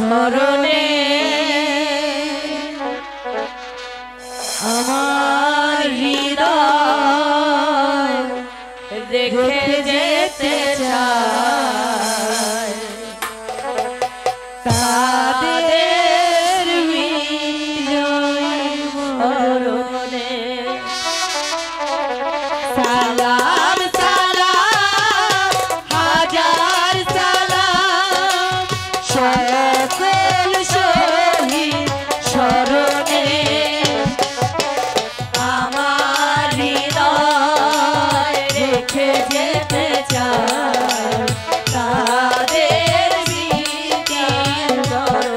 স্মরণে আমার হৃদয় রেখে যেতে চায় তাদের বিজয় স্মরণে। সালাম সালাম হাজার সালাম সকল শহীদ স্মরণে আমার হৃদয় রেখে যেতে চায় তাদের স্মৃতির স্মরণে।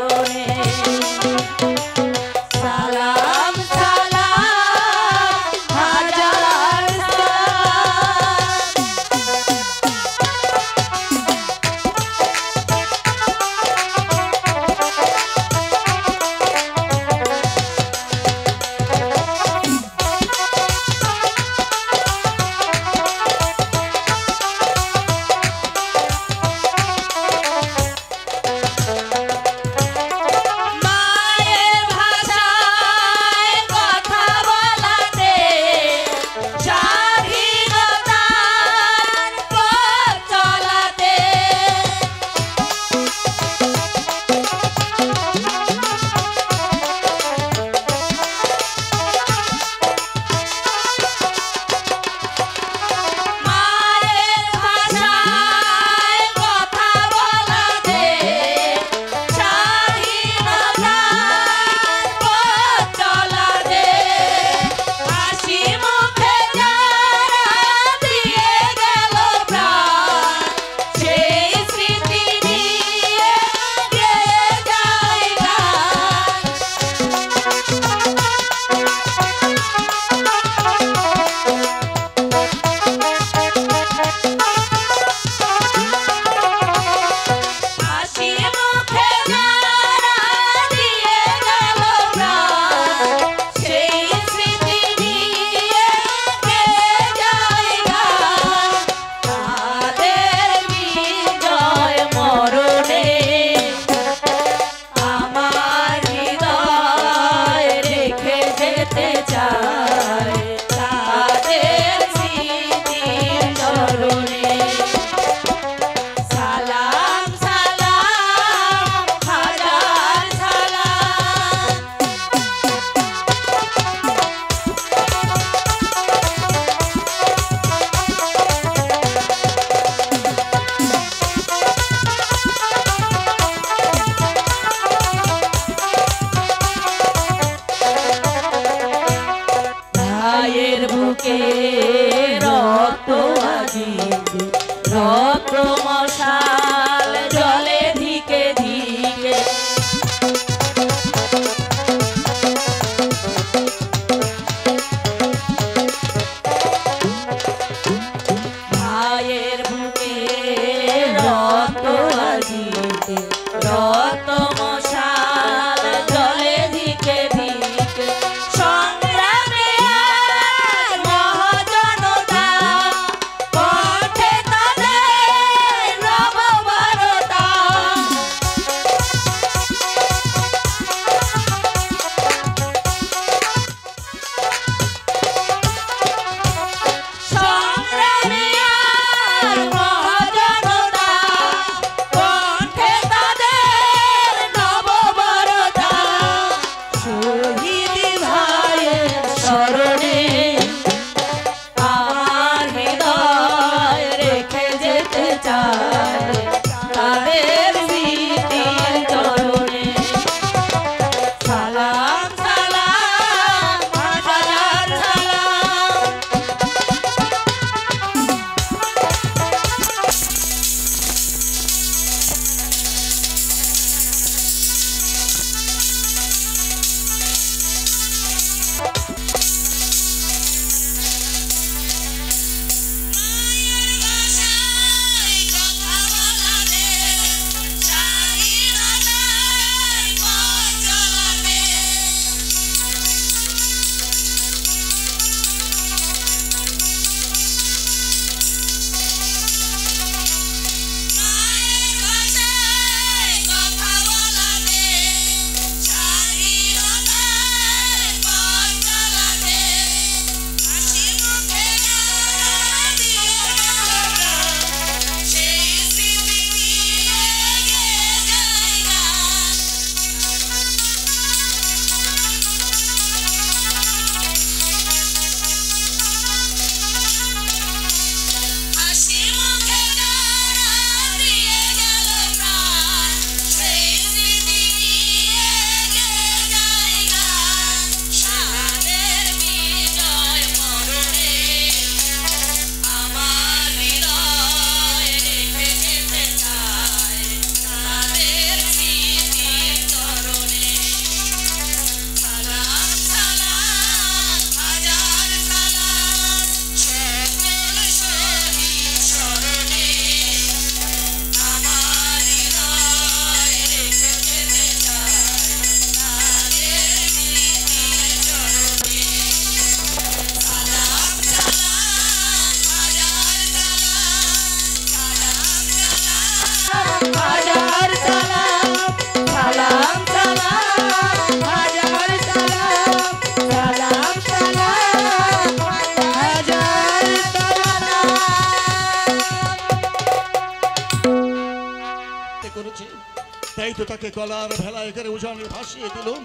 তাই তো তাকে গলার ভেলায় করে উজানে ভাসিয়ে দিলুম।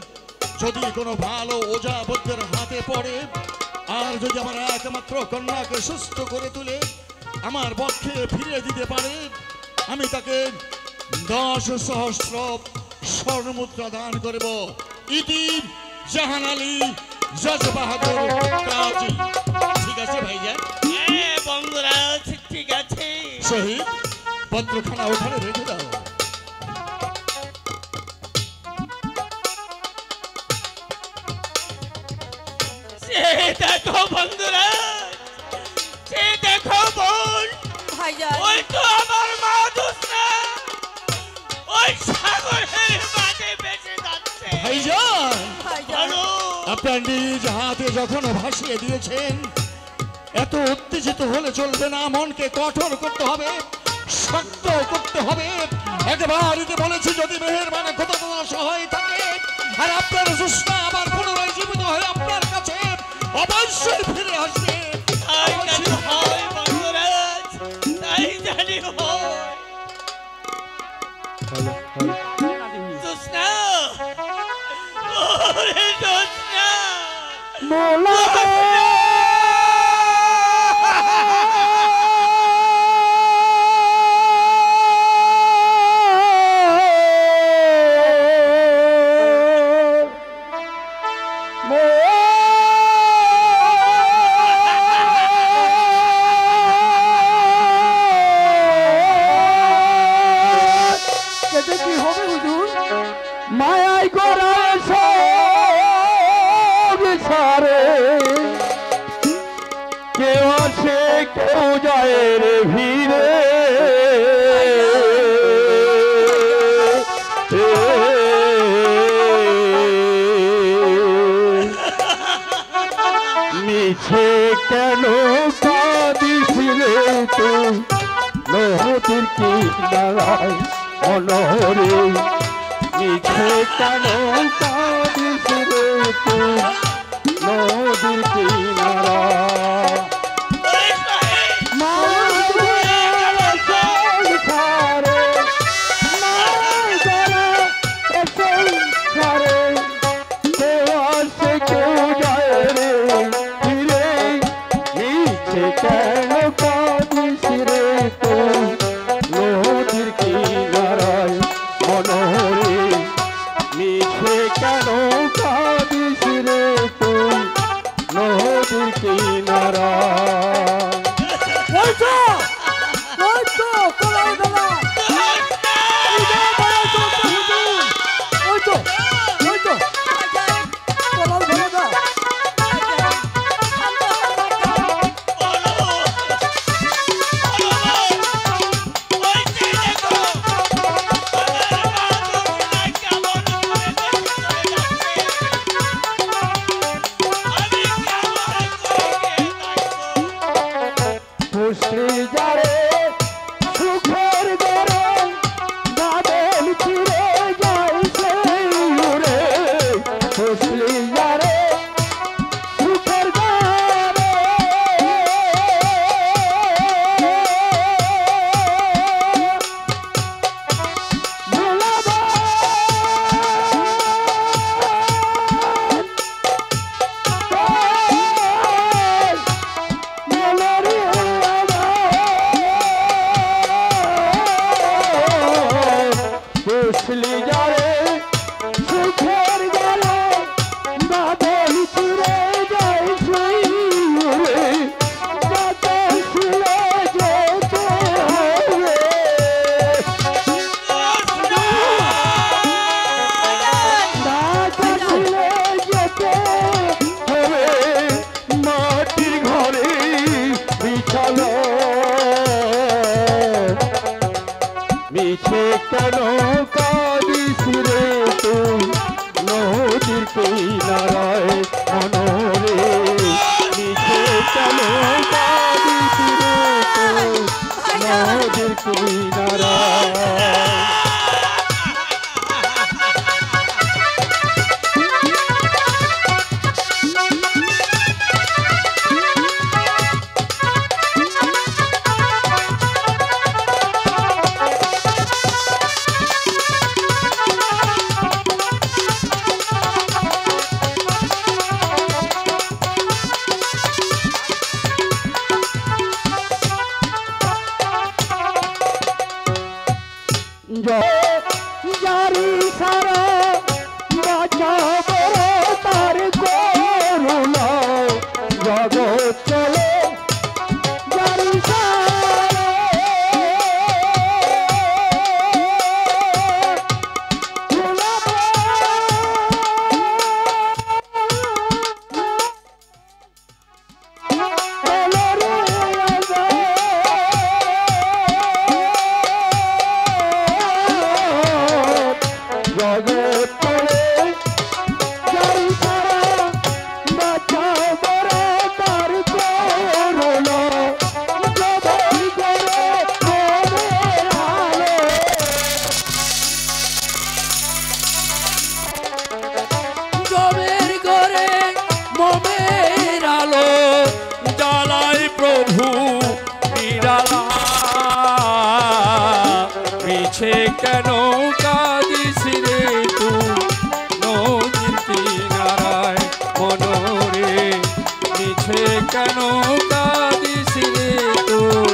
যদি কোনো ভালো ওঝা বৈদ্যের হাতে পড়ে, আর যদি আমার একমাত্র কন্যাকে সুস্থ করে তুলে আমার পক্ষে ফিরিয়ে দিতে পারে, আমি তাকে 10 সহস্র স্বর্ণমুদ্রা দান করব। ইতি জাহান আলী জজ বাহাদুর কাজী। ঠিক আছে ভাইজান? হ্যাঁ বন্ধুরাজ, ঠিক আছে। শহীদ, পত্রখানা ওখানে রেখে দাও। সে দেখো বন্ধুরাজ, সে দেখো বোন, ভাইজান ওই তো আমার মা দুসরা ওই সাগরের মাঝে ভেসে যাচ্ছে। ভাইজান, ভাইজান বলো, আপনার নিজ হাতে যখন ভাসিয়ে দিয়েছেন, এত উত্তেজিত হলে চলবে না। মনকে কঠোর করতে হবে, শক্ত করতে হবে। একবারই বলেছি, যদি মেহেরবান খোদা তোমার সহায় থাকে আর আপনার সুস্থ আবার পুনরায় জীবিত হয়ে আপনার কাছে অবশ্যই ফিরে আসবে। তাই জানি হয় বন্ধুরাজ, তাই জানি হয়। দুসরা, ওরে দুসরা, কি হবে হুজুর? মায়াই করা সারে কেউ আসে কেউ যায় রে ভিড়ে। মিছে কেন কাঁদিস রে তুই নদীর কিনারায় মনোরে? মিছে কেন কাঁদিস রে তুই নদীর কিনারায়? ওরে সাহেব, কেন কাঁদিস রে তুই নদীর কিনারায় মনোরে? মিছে কেন কাঁদিস রে তুই নদীর কিনারায়? ওই তো কোলাও দাদা, ওই তো কোলাও দাদা। ওই যে দেখো, আমার মা দুসরা কেমন করে ভেসে চলে যাচ্ছে। আমি কেমন করে থাকবো? খুশি যারে সুখের গরে বাদল ছিড়ে যায় সেই উড়ে। খুশি যারে সুখের গরে ভোলাবা কুশলি যারে সুখের গলে বাদল ছিড়ে যায় সেই উড়ে। বাদল ছিড়ে যেতে হবে, বাদল ছিড়ে যেতে হবে। মাটির ঘরে বিছালো মিছে কেন কাঁদিস রে তুই নদীর কিনারায় মনোরে? মিছে কেন কাঁদিস রে তুই নদীর কিনারায়? নামের আলো জ্বালায় প্রভু নিরালা মিছে কেন কাঁদিস রে তুই নদীর কিনারায় মনরে মিছে কেন কাঁদিস রে তুই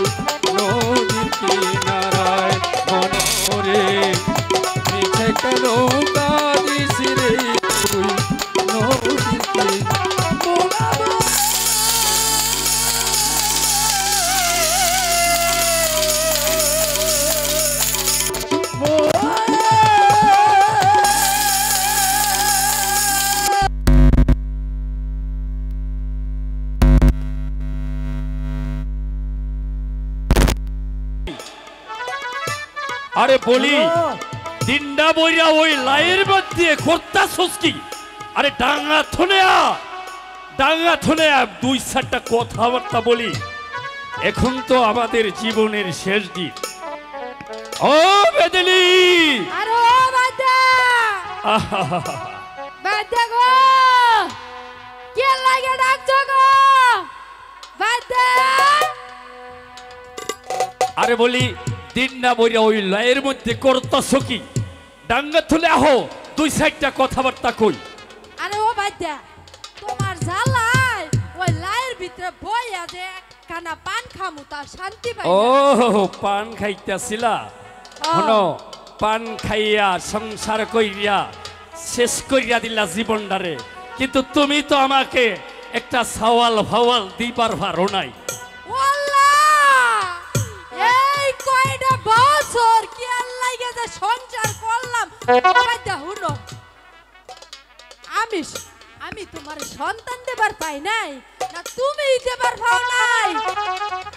নদীর কিনারায় মনরে মিছে কেন কাঁদিস রে তুই নদীর কিনারায় আরে বলি দিনটা বইরা ওই লাইয়ের মধ্যে করতাছস কি? আরে ডাঙ্গা থনে দুই চারটা কথাবার্তা বলি। এখন তো আমাদের জীবনের শেষ দিন। ও বেদেলি আরে ও বাদা বাদা গো কে লাগে ডাকছো গো বাদা আরে বলি দিনটা বইরা ওই লাইয়ের মধ্যে করতাছ কি? ডাঙ্গা থলে আহো দুই চারটা কথাবার্তা কই। আরে ও বাদা তোমার জ্বালাই ওই লাইয়ের ভিতরে বইয়া যে কানা পান খামু তার শান্তি পাই ও পান খাইতাছিলা? শোনো, পান খাইয়া সংসার কইরা শেষ কইরা দিলা জীবনটারে, কিন্তু তুমি তো আমাকে একটা সওয়াল ভাওয়াল দিবার ভারো নাই। এই কয়টা বছর কি আল্লাহ যে সংসার করলাম বাদা হুনো আমি তোমার সন্তান দেবার পাই নাই না তুমি দেবার পাও নাই?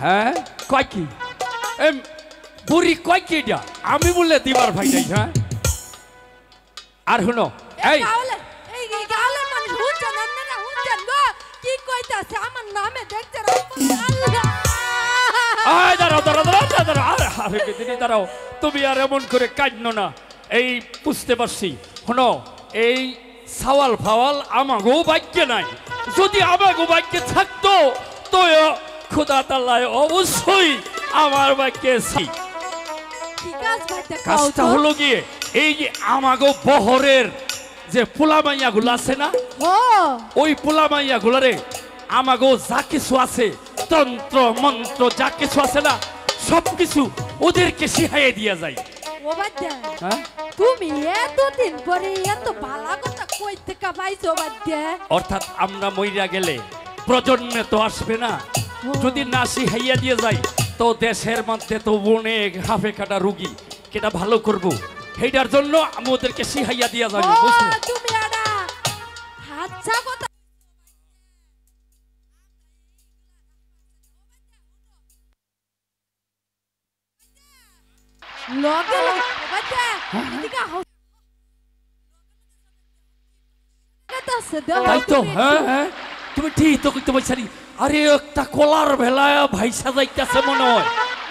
হ্যাঁ কয় কি বুড়ি কয় কি এটা? আমি বললে দিবার ভাই নাই। হ্যাঁ আর শুনো এই এই গালে মানুষ হুঁচান না হুঁচান গো কি কইতাছে আমার নামে দেখতে আয় দাঁড়াও দাঁড়াও দাঁড়াও দাঁড়াও আরে বেদিনী দাঁড়াও, তুমি আর এমন করে কাঁদনো না। এই বুঝতে পারছি, শোনো এই সওয়াল ফাওয়াল আমাগো ভাগ্যে নাই। যদি আমাগো ভাগ্যে থাকতো তো খোদা তাআলা অবশ্যই আমার ভাগ্যে কাজটা হলো গিয়ে এই যে আমাগো বহরের যে পোলামাইয়া গুলো আছে না, ওই পোলামাইয়া গুলারে আমাগো যা কিছু আছে তন্ত্র মন্ত্র যা কিছু আছে না সবকিছু ওদেরকে শিখাইয়ে দিয়া যায়। ও বাদা তুমি এতদিন পরে এত ভালো কথা কই থেকে পাইছো বাদা? অর্থাৎ আমরা মইরা গেলে প্রজন্মে তো আসবে না, যদি না শিখাইয়া দিয়ে যাই তো দেশের মধ্যে তো অনেক হাফে কাটা রুগী, কেটা ভালো করব সেইটার জন্য আমি ওদেরকে শিখাইয়া দিয়া যাই। বুঝলে তুমি আড়া হাতছা কথা লগে বাদা এদিকে আহ তাই তো। হ্যাঁ হ্যাঁ তুমি ঠিক তো কইতে বলছারি। আরে একটা কলার ভেলায় ভাইসা যাইতাছে মনে হয়।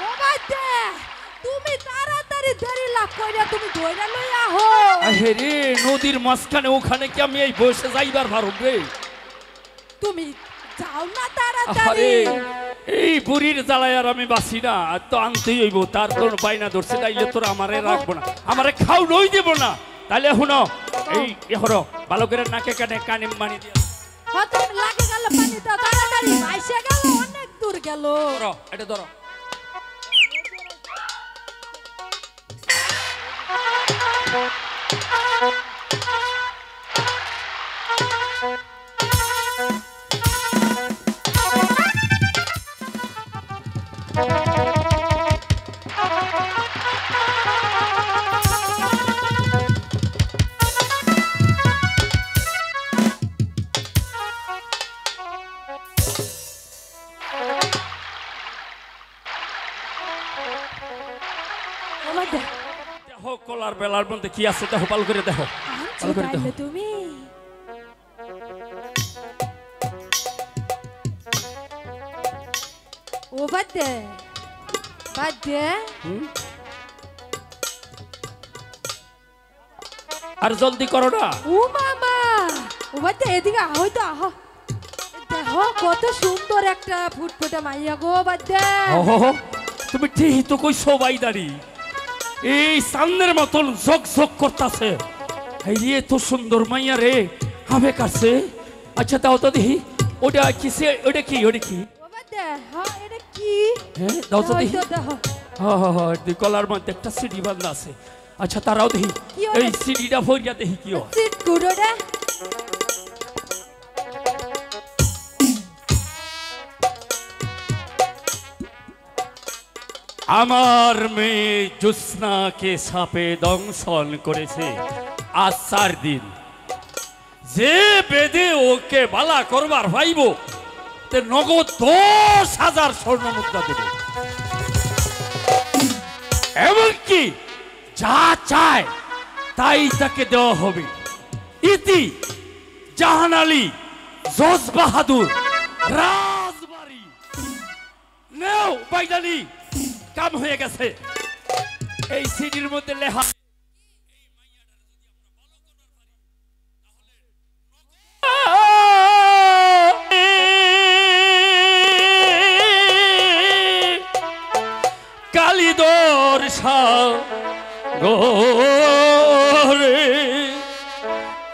ও বাদা তুমি তাড়াতাড়ি ধরি লাগ কইরা তুমি ধইরা লই আহো। আরে রে নদীর মাঝখানে ওখানে কি আমি এই বসে যাইবার ভারব রে? তুমি যাও না তাড়াতাড়ি। আরে এই বুড়ির জ্বালায় আর আমি বাসি না, তো আনতেই হইব। তার তোর বাইনা ধরছে, তাইলে তোর আমারে রাখবো না, আমারে খাও নই দেব না। তাইলে শুনো এই হরো ভালো করে নাকে কানে কানে মানি দিয়া তুমি লাগে গেল পানি দাও তাড়াতাড়ি, আইসা গেল অনেক দূর গেল। ধরো এটা ধরো। দেখো কলার বেলার মধ্যে কি আছে, দেখো ভালো করে দেখো, ভালো করে দেখো। তুমি ও বাদে বাদে আর জলদি করো না। ও মামা ও বাদে এদিকে আহ তো আহ। দেখো কত সুন্দর একটা ফুটফুটে মাইয়া গো বাদ্যা। ওহো তুমি ঠিকই তো কইছো বাইদারি, এই সামনের মতন ঝক ঝক করতাছে। এই রে তো সুন্দর মাইয়া রে হবে কাছে। আচ্ছা দাও তো দেখি ওটা কিসে, ওটা কি, ওটা কি? ও বাদ্যা হ্যাঁ এটা কি? হ্যাঁ দাও তো দেখি। দেখো হ্যাঁ হ্যাঁ হ্যাঁ গলার মধ্যে একটা সিডি বান্ধা আছে। আচ্ছা তারাও দেখি কি ওটা? এই সিডিটা ভরিয়া দেখি কি হয়। সিট গুড়োটা আমার মেয়ে জ্যোৎস্নাকে সাপে দংশন করেছে আজ 4 দিন। যে বেদে ওকে বালা করবার ভাইব তে নগদ 10,000 স্বর্ণ মুদ্রা দেব, এমনকি যা চায় তাই তাকে দেওয়া হবে। ইতি জাহান আলী জজ বাহাদুর রাজবাড়ি। নেও বাইদালি, কাম হয়ে গেছে। এই সিডির মধ্যে লেখা কালিদর সাগরে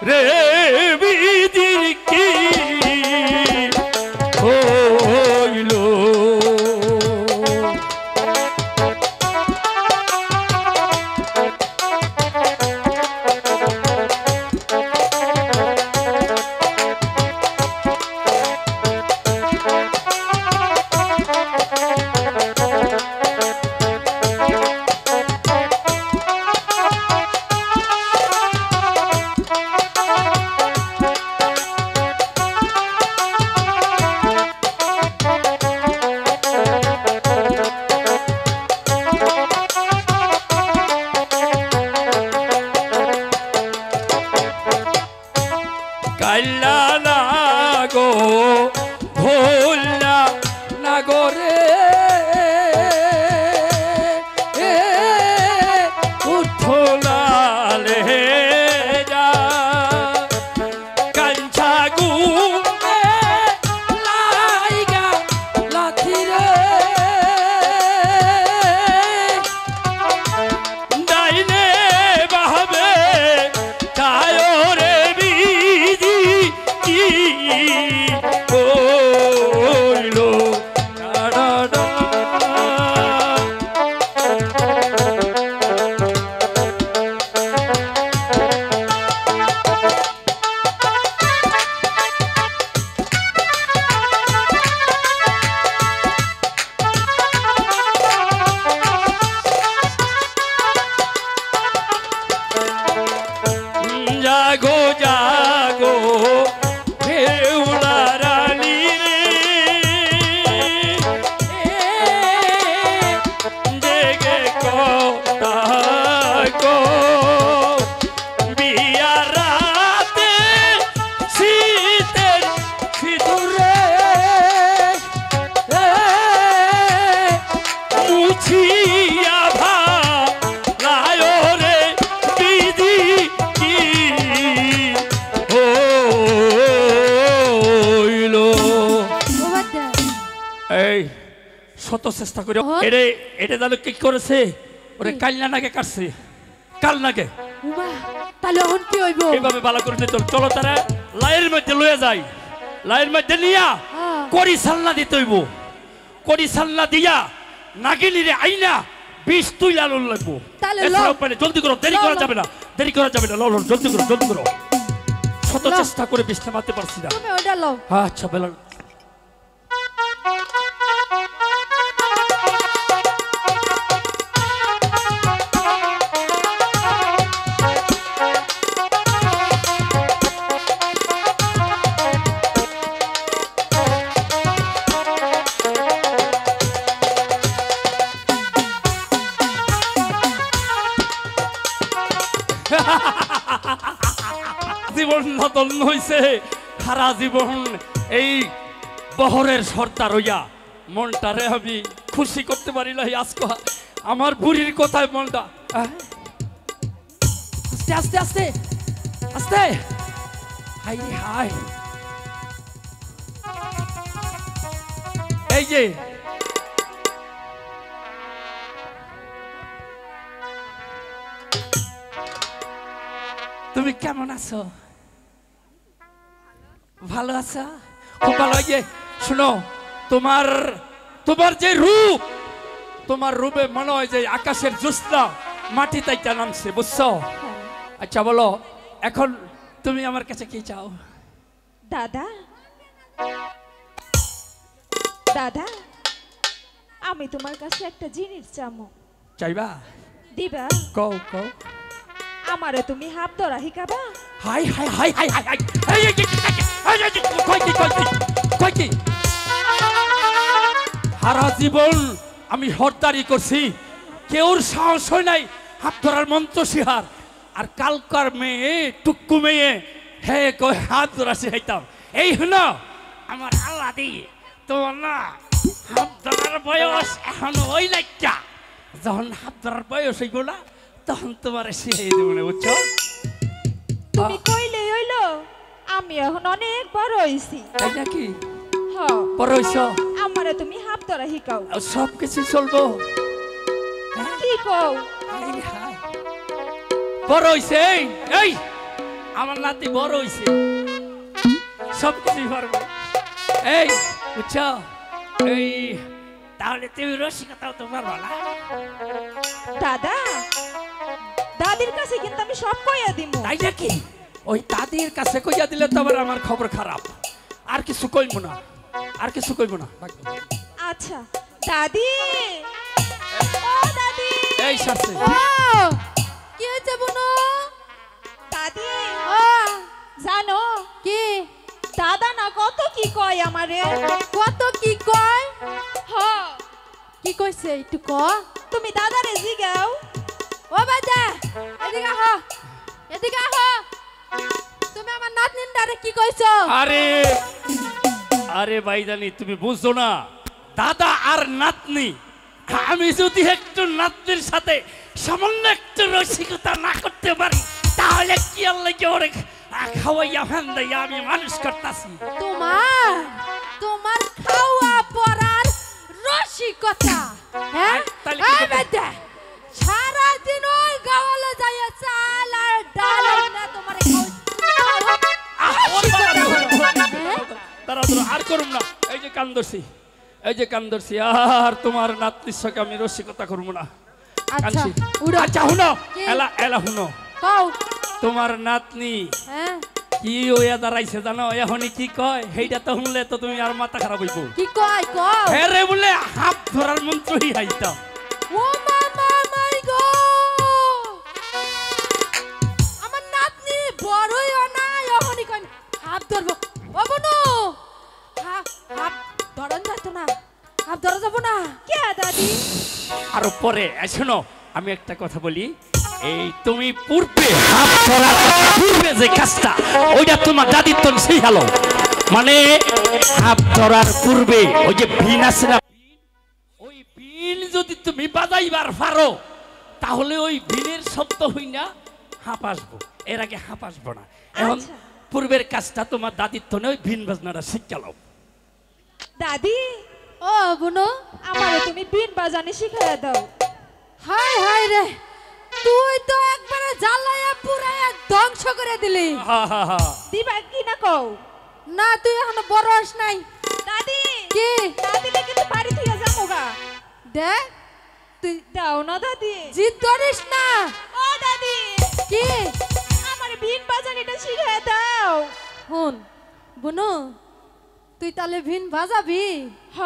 রে বিদির কি হইল। কাল্লা না গো ভোল্লা না গো রে উঠোলালে যা কাঞ্চা গুমে লাইগা লাথি রে ডাইনে বাহবে কায়রে বিধি কি কইল ডা ডা। জাগো জাগো বেউলা রানী রে জেগে কথা গো বিয়া রাতে শীতের সিঁদুরে মুছিয়া ভালায় রে বিধি কি হইল। ও বাদ্যা এই শত চেষ্টা করে হ্যাঁ? এটা জানো কি করেছে, ওরে কাল্লা নাকে কাটছে, কাল নাকে। উমা তাহলে এখন কি হইব? এইভাবে বালা করে দিতে হবে। চলো তারা লাইয়ের মধ্যে লয়ে যাই, লাইয়ের মধ্যে নিয়া হ্যাঁ। করি সাল্লা দিতে হইব। করি সাল্লা দিয়া নাগিনীরে আইনা বিষ তুইলা লোন লাগবো। তাহলে এছাড়াও লও। পারে জলদি করো, দেরি লও, করা লও। যাবে না, দেরি করা যাবে না। লও জলদি করো, জলদি করো। শত লও। চেষ্টা করে বিষ নামাতে পারছি না। তুমি ওটা লও। আচ্ছা বেলা জীবন ধন্য হইছে, সারা জীবন এই বহরের সর্দার হইয়া মনটারে আমি খুশি করতে পারি না। আজকে আমার বুড়ির কথায় মনটা আস্তে আস্তে আস্তে আস্তে হাই হাই এই যে তুমি কেমন আছো? ভালো আছো? খুব ভালো। এই যে শুনো, তোমার তোমার যে রূপ, তোমার রূপে মনে হয় যে আকাশের জ্যোৎস্না মাটি তাইটা নামছে, বুঝছো? আচ্ছা বলো, এখন তুমি আমার কাছে কি চাও? দাদা, দাদা, আমি তোমার কাছে একটা জিনিস চামো। চাইবা? দিবা? কও কও। আমারে তুমি হাত ধরা শিকাবা? হাই হাই হাই হাই হাই হাই এই এই কই কি কই কি কই কি? সারা জীবন আমি হরদারি করছি, কেউর সাহস হয় নাই হাত ধরার মন্ত্র শিহার। আর কালকার মেয়ে টুক্কু মেয়ে হে কই হাত ধরা শিখাইতাম। এই হলো আমার আল্লাহ দি, তোমার না হাত ধরার বয়স এখন ওই লাইকা, যখন হাত ধরার বয়স হইগুলা তখন তোমার শিখাই দেবো না, বুঝছো? তুমি কইলে হইলো, আমি এখন অনেক বড় হইছি। তাই নাকি? হ, বড় হইছ? আমারে তুমি হাত ধরা শিকাও। সব কিছু চলবো। কি কও? এই হাই। বড় হইছে, এই আমার নাতি বড় হইছে, সব কিছুই পারবো। এই বুঝছো? এই তাহলে তুমি রসিকতাও তো পারবো না? দাদা, দাদির কাছে কিন্তু আমি সব কইয়া দিমু। তাই নাকি? ওই দাদির কাছে কইয়া দিলে তো আবার আমার খবর খারাপ। আর কিছু কইব না, আর কিছু কইব না। আচ্ছা দাদি, ও দাদি, এই সারছে। ও কি হয়েছে বুনু? দাদি, ও জানো কি দাদা না কত কি কয় আমারে। কত কি কয়? হ, কি কইছে একটু ক। তুমি দাদারে জিগাও। ও বাজা, এদিকে আহ, এদিকে আহ। তুমি আমার নাতনির দ্বারে কি কইছো? আরে আরে ভাইজানি, তুমি বুঝছো না, দাদা আর নাতনি, আমি যদি একটু নাতনির সাথে সামান্য একটু রসিকতা না করতে পারি তাহলে কি আল্লাহ ওরে খাওয়াইয়া ফ্যান দিয়া আমি মানুষ করতাছি। তোমার তোমার খাওয়া পড়ার রসিকতা, হ্যাঁ? তাহলে কি এই করবো? বাজা, সারা দিন ওই গাওয়ালে যাইয়া চাল আর ডাল না তোমারে তারা আর করুম না। এই যে কান ধরছি, এই যে কান ধরছি, আর তোমার নাতনির সঙ্গে আমি রসিকতা করবো না। আচ্ছা কানছি। উড়ো। আচ্ছা হুনো, কি? এলা এলা হুনো, কও। তোমার নাতনি হ্যাঁ কি ওয়া দাঁড়াইছে জানো? এখনই কি কয় সেইটা তো শুনলে তো তুমি আর মাথা খারাপ হইব। কি কয় কও? হ্যাঁ রে, বলে হাত ধরার মন্ত্রই হাইতাম। ও মামা মাই গো, আমার নাতনি বড়ই না, এখনই কয় হাত ধরবো। ও বনু, হাত ধরন যাইতো না, হাত ধরা যাবো না। কে দাদি? আর পরে শোনো, আমি একটা কথা বলি, এই তুমি পূর্বে হাত ধরার পূর্বে যে কাজটা ওইটা তোমার দাদির তো সেই হলো, মানে হাত ধরার পূর্বে ওই যে বিন আছে না, ওই বিন যদি তুমি বাজাইবার পারো তাহলে ওই বিনের শব্দ হই না হাঁপ আসবো, এর আগে হাঁপ আসবো না। এখন আচ্ছা। পূর্বের কাজটা তোমার দাদির তো ওই বিন বাজনাটা শিখালাম। দাদি, ও বুনু, আমারে তুমি বিন বাজানি শিখাইয়া দাও। হাই হাই রে, তুই তো একবারে জ্বালায়া পুরায়া ধ্বংস করে দিলি। হা হা হা। দিবা কি না কও? না তুই এখনো বড় হস নাই। দাদি, কি দাদিলে কিন্তু বাড়ি থেকে যাবো গা। দেখ, তুই দাও না দাদি। জিদ ধরিস না। ও দাদি, কি আমারে বিন বাজানিটা শিখাইয়া দাও। হুন বুনু, তুই তাহলে ভিন বাজাবি? হ,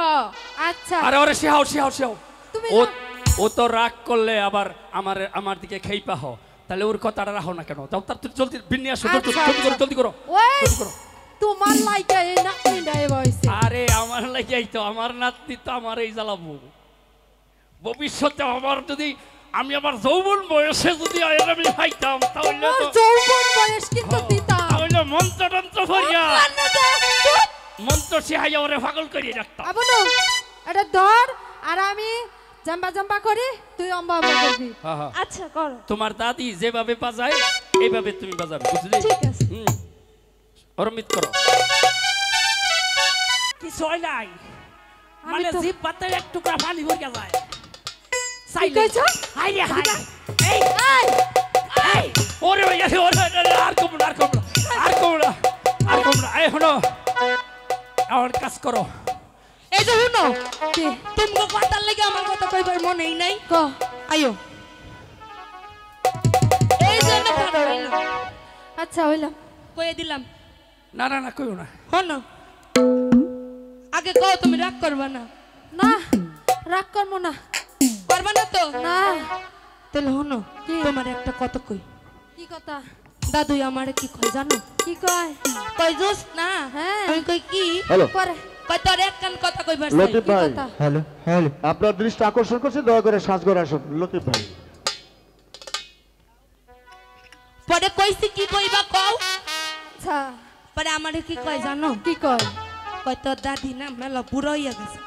আচ্ছা আরে ওরে শিহাও শিহাও শিহাও। তুমি ও না- ও তো রাগ করলে আবার আমার দিকে খেইপা হও, তাহলে ওর কথাটা রাখো না কেন? যাও তার জলদি বিন্যাস জলদি আচ্ছা, জলদি করো আচ্ছা। জলদি করো ওই জলদি করো। তোমার লাইকা এই নাতনি ডাই বইছে। আরে আমার লাগাই তো, আমার নাতনি তো আমার এই জ্বালাবো। ভবিষ্যতে আমার যদি আমি আমার যৌবন বয়সে যদি আমি খাইতাম তাহলে তোর তো যৌবন বয়স কিন্তু দিতাম। তাহলে মন্ত্র টন্ত্র ভরিয়া কান্না দে, চুপ। মন্ত্র শিহাইয়া ওরে পাগল করিয়ে রাখতাম। বুনু, এটা ধর আর আমি জাম্বা জাম্বা করি, তুই অম্বা অম্বা করবি। হ্যাঁ হ্যাঁ, আচ্ছা করো। তোমার দাদি যেভাবে বাজায় এইভাবে তুমি বাজাবে, বুঝলি? ঠিক আছে। অরমিত করো। কিছু হয় নাই, মানে তো- জিভ পাতে এক টুকরা পানি হয়ে যায় কি কইছো? হাই রে হাই এই এই এই ওরে ভাই ওরে আর কমলা আর কমলা আর কমলা আর কমলা এই হলো আমার কাজ করো এই যে শুনো কি তুমি কথার লাগে আমার কথা কইবার মনেই নাই ক আইও এই যে না খাড়া হইলো আচ্ছা হইলাম কইয়ে দিলাম না না না কইও না হনো আগে কও তুমি রাগ করবা না না রাগ করবো না করবা না তো না তাহলে হনো কি? তোমার একটা কথা কই কি কথা দাদুই আমারে কি কয় জানো কি কয় কই জোস না হ্যাঁ। আমি কই কি হ্যালো করে কই তোর এক কান কথা কইবার লতিফ কি ভাই কথা? হ্যালো হ্যালো আপনার দৃষ্টি আকর্ষণ করছে দয়া করে সাজগর আসুন লতিফ ভাই পরে কইছি কি কইবা কও আচ্ছা পরে আমারে কি কয় জানো কি কয় কই তোর দাদি না মেলা বুড়ো হইয়া গেছে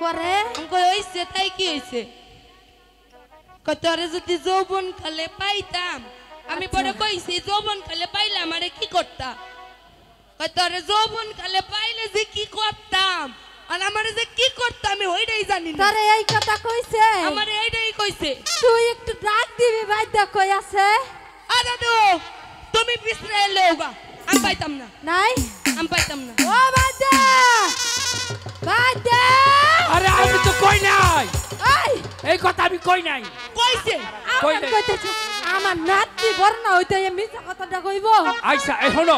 করে আমি কই হইছে তাই কি হইছে কই তোরে যদি যৌবন কালে পাইতাম আমি পরে কইছি যৌবন কালে পাইলে আমারে কি করতাম কই তোরে যৌবন কালে পাইলে যে কি করতাম আর আমারে যে কি করতাম আমি ওইটাই জানি না তারে এই কথা কইছে আমারে এইটাই কইছে তুই একটু ডাক দিবি ভাই কই আছে আ দাদু তুমি পিছরে এলে ওগা আমি পাইতাম না নাই আমি পাইতাম না ও বাদা বাদা আরে আমি তো কই নাই এই এই কথা আমি কই নাই কইছে কই আমার নাই। কইতেছে আমার নাতি বড় না হইতে আমি মিথ্যা কথাটা কইব আচ্ছা এই হলো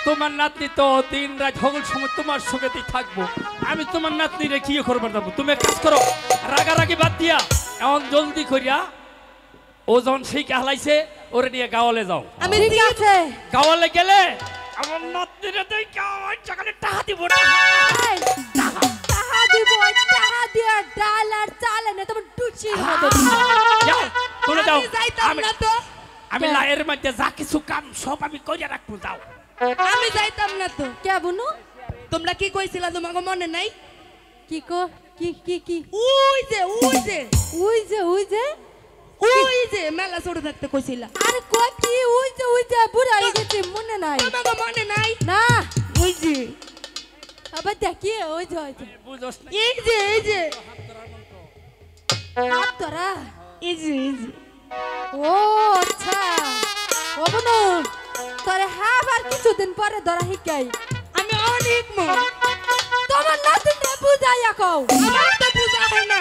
তোমার নাতনি তো দিন রাত হগল সময় তোমার সঙ্গেতেই থাকবো আমি তোমার নাতনি রে কি করবার যাবো তুমি এক কাজ করো রাগারাগি বাদ দিয়া এখন জলদি করিয়া ও যখন সেই হালাইছে ওরে নিয়ে গাওয়ালে যাও আমি ঠিক আছে গাওয়ালে গেলে আমার নাতনিরে দেই গাওয়ায় চাকালে টাকা দিব এই, টাহা দিব টাহা দিয়া ডাল আর চাল এনে তোমার ডুচি হবে যাও তুমি যাও আমি যাইতাম আমি না তো আমি লাইয়ের মধ্যে যা কিছু কাম সব আমি কইরা রাখবো যাও আমি যাইতাম না তো কে বুনু তোমরা কি কইছিলা তোমাকে মনে নাই কি কো কি কি কি ওই যে ওই যে উই যে উই যে ওই যে মেলা ছোট থাকতে কইছিলা আরে কই কি উই যে বুড়া হয়ে গেছে মনে নাই তোমাকে মনে নাই না ওই যে আবার দেখি ওই যে বুঝোস না এই যে হাত ধরা এই যে ও আচ্ছা ও বুনু তোরে আবার কিছুদিন পরে ধরা শিখাই আমি অনেক মন তোমার নাতিনে বুঝাইয়া কও আমার তো বুঝা হয় না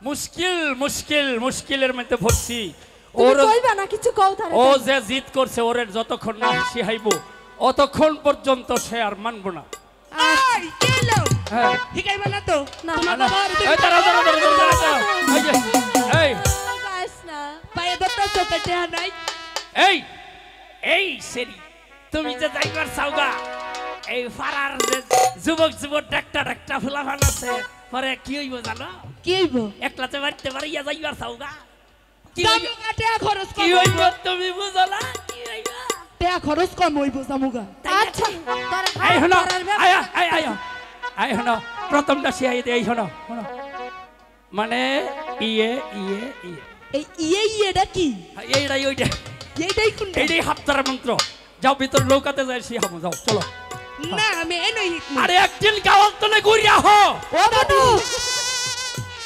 মুশকিল মুশকিল মুশকিলের মধ্যে পড়ছি তুমি ওর কইবা না কিছু কও তারে ও যে জিদ করছে ওরের যতক্ষণ না শিখাইব অতক্ষণ পর্যন্ত সে আর মানব না আই কেলো হ্যাঁ শিখাইবা না তো না। তোমাকে না, বাড়ি এই দাঁড়াও, দাঁড়াও, দাঁড়াও, দাঁড়াও, দাঁড়াও। এই যে, এই গাইস না পায়ে দত্তা চোখে নাই এই এই সেরি তুমি যে যাইবার চাওগা এই ফারার যে যুবক ডাক্তার একটা ফুলাফান আছে পরে কি হইব জানো কি হইব একলাতে বাড়িতে বাড়িয়া যাইবার চাওগা কি দাম হইব কাটে খরচ কি কম হইব তুমি বুঝো না কি হইব টাকা খরচ কম হইব জামুগা আচ্ছা তোর এই হনো হাত ধরার আয়া আয় আয় আয় হনো প্রথমটা শিখাই দে এই হনো হনো মানে ইয়ে ইয়ে ইয়ে এই ইয়েটা কি এইটাই ওইটা এইটাই কোনটা এইটাই হাপ্তার মন্ত্র যাও ভিতর নৌকাতে যাই শিখাবো যাও চলো না আমি এই নই হিকমু আরে একদিন গাওয়াল তলে ঘুরিয়া হ ও দাদু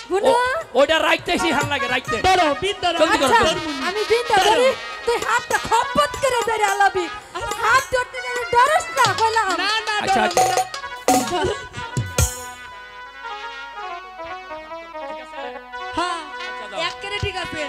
বুনু ওইটা রাইতে শিখান লাগে রাইতে ধরো বিন ধরো জলদি করো, আচ্ছা জলদি। আমি বিনতে ধরি তুই হাতটা খপত করে ধরে আলাবি হাত ধরতে গেলে ডরস না কইলাম না না আচ্ছা, ধরো আচ্ছা। ধরো। হ্যাঁ এক করে ঠিক আছে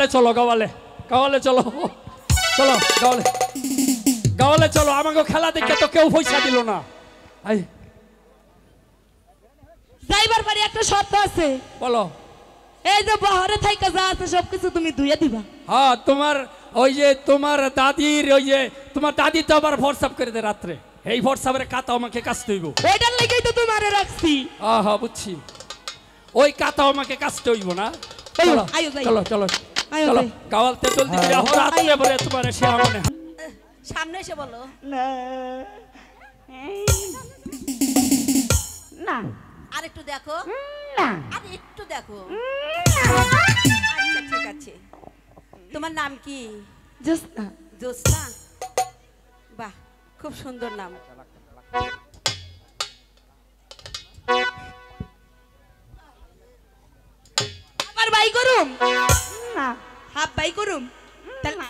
গাওয়ালে চলো, গাওয়ালে গাওয়ালে চলো, চলো গাওয়ালে, গাওয়ালে চলো। আমাকে খেলা দেখে তো কেউ পয়সা দিল না। আই যাইবার পারি একটা শর্ত আছে। বলো। এই যে বহরে থাইকা যা আছে সবকিছু তুমি ধুইয়া দিবা। হ্যাঁ, তোমার ওই যে তোমার দাদির ওই যে তোমার দাদি তো আবার হোয়াটসঅ্যাপ করে দেয় রাত্রে, এই হোয়াটসঅ্যাপের কাতা আমাকে কাচতে হইব। এটার লেগেই তো তোমারে রাখছি। হ্যাঁ বুঝছি, ওই কাতা আমাকে কাচতে হইব না। এই, চলো আয়ো যাই। চলো চলো আয়ো চলো যাই। গাওয়ালতে জলদি করে আহ, রাত্রে পরে তোমার সে আমনে। সামনে এসে বলো। না আর একটু দেখো, না আর একটু দেখো। আচ্ছা ঠিক আছে। তোমার নাম কি? জোসনা। জোসনা, বাহ খুব সুন্দর নাম। আবার বাই করুম, না হাফ বাই করুম। তাহলে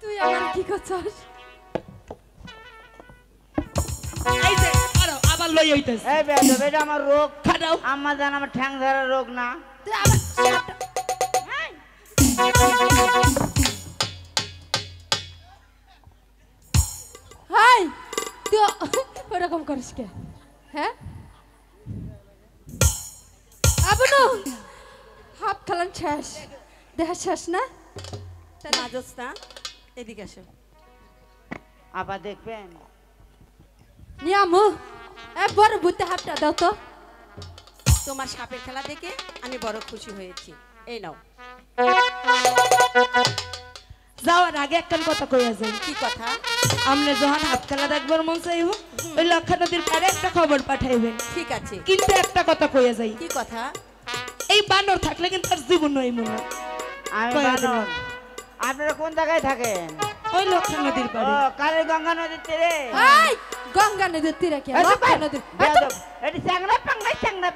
তুই আমার কি করছস? এই যে আরো আবার লই হইতাছে। এই বেয়াদব, এটা আমার রোগ। খাটাও। আমার জান আমার ঠ্যাং ধরার রোগ না। তুই আবার হাই তুই ওরকম করিস কে? হ্যাঁ আবনু, হাফ খেলান শেষ, দেখা শেষ না? না জোসনা, এদিকে আসো। আবার দেখবেন নিয়ামু বড় বুঝতে হাফটা দাও তো। তোমার সাপের খেলা দেখে আমি বড় খুশি হয়েছি। এই নাও। যাওয়ার আগে একটা কথা কইয়া যাই। কি কথা? আমনে যখন হাফ খেলা দেখবার মন চাইব, ওই লক্ষা নদীর পাড়ে একটা খবর পাঠাইবেন। ঠিক আছে। কিন্তু একটা কথা কইয়া যাই, কি কথা? এই বানর থাকলে কিন্তু আর জীবন নয় মনে। আমি কয়া বানর। দিলাম। আপনারা কোন জায়গায় থাকেন? ওই লক্ষা নদীর ও পাড়ে। কালী গঙ্গা নদীর তীরে। এই গঙ্গা নদীর তীরে কি? এই তো লক্ষা ভাই, নদীর বেয়াদব, এটি চ্যাংড়া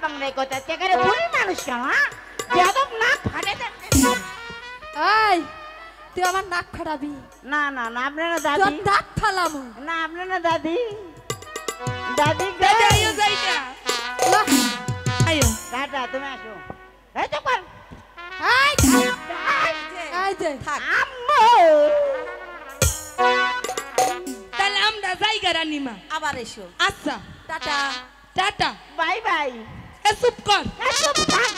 পাংড়াই কথা। চেকারে বুড়ি মানুষ কেন, হ্যাঁ? বেয়াদব না ফাটে দেন। এই তুই আমার নাক ফাটাবি, না না না, আপনারা তোর দাদি। দাঁত ফালামু। না আপনারা দাদি। দাদি দাদা আইও যাইটা। আইও। টাটা, তুমি আসো। এই তো কর। এই এই যে থাক। আম্মু। তাহলে আমরা যাইগা রানিমা। আবার এসো। আচ্ছা টাটা। টাটা। Bye bye. এ চুপ কর। এসব থাক।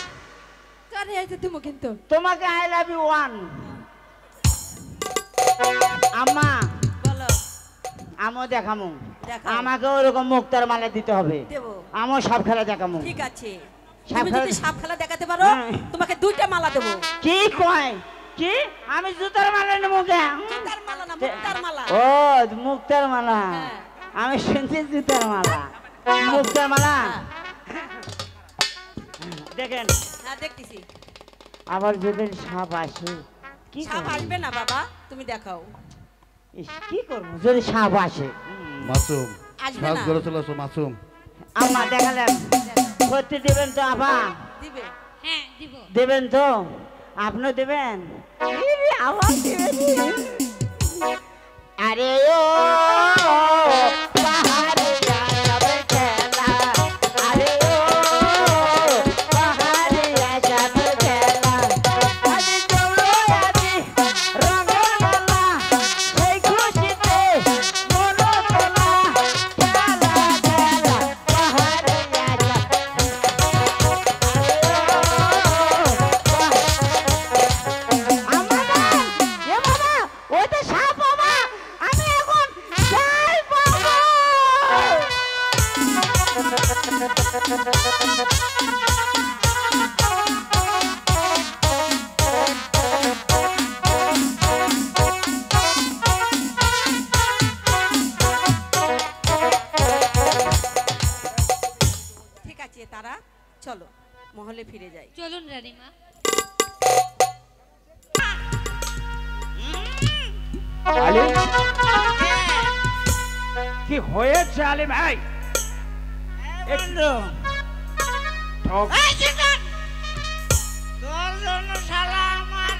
তোর এই যে তুমি কিন্তু তোমাকে আই লাভ ইউ ওয়ান। আম্মা, বলো। আমও দেখামু। দেখাও। আমাকে ওরকম মুক্তার মালা দিতে হবে। দেবো। আমও সব খেলা দেখামু। ঠিক আছে। সাপ তুমি খেলা- যদি সাপ খেলা দেখাতে পারো, হ্যাঁ। তোমাকে 2টা মালা দেবো। কি কয়? কি? আমি জুতার মালা নেবো কে? তার মালা না, মুক্তার মালা। ও মুক্তার মালা। হ্যাঁ। আমি শুনছি জুতার মালা। মুক্তার মালা। দেখেন, হ্যাঁ দেখতেছি। আবার যদি সাপ আসে কি সাপ করবো? আসবে না বাবা, তুমি দেখাও। ইস, কি করবো যদি সাপ আসে? মাসুম, আসবে সাজ না। করে চলে আসো মাসুম। আম্মা দেখালেন, সত্যি দেবেন তো আপা? দিবে। হ্যাঁ দিব। দেবেন তো? আপনিও দেবেন? ইরে, আবার দেবেন? আরে ও পাহাড়ে যাবে খেলা, আরে ও পাহাড়ে যাবে খেলা, আজ দৌড়ো আজি রঙেলা, সেই খুশিতে মনোতলা, খেলা খেলা পাহাড়ে যাবে। ঠিক আছে তারা, চলো মহলে ফিরে যাই। চলুন রানিমা। আলিম কি হয়েছে আলিম? এই একটু ঠক তোর জন্য শালা আমার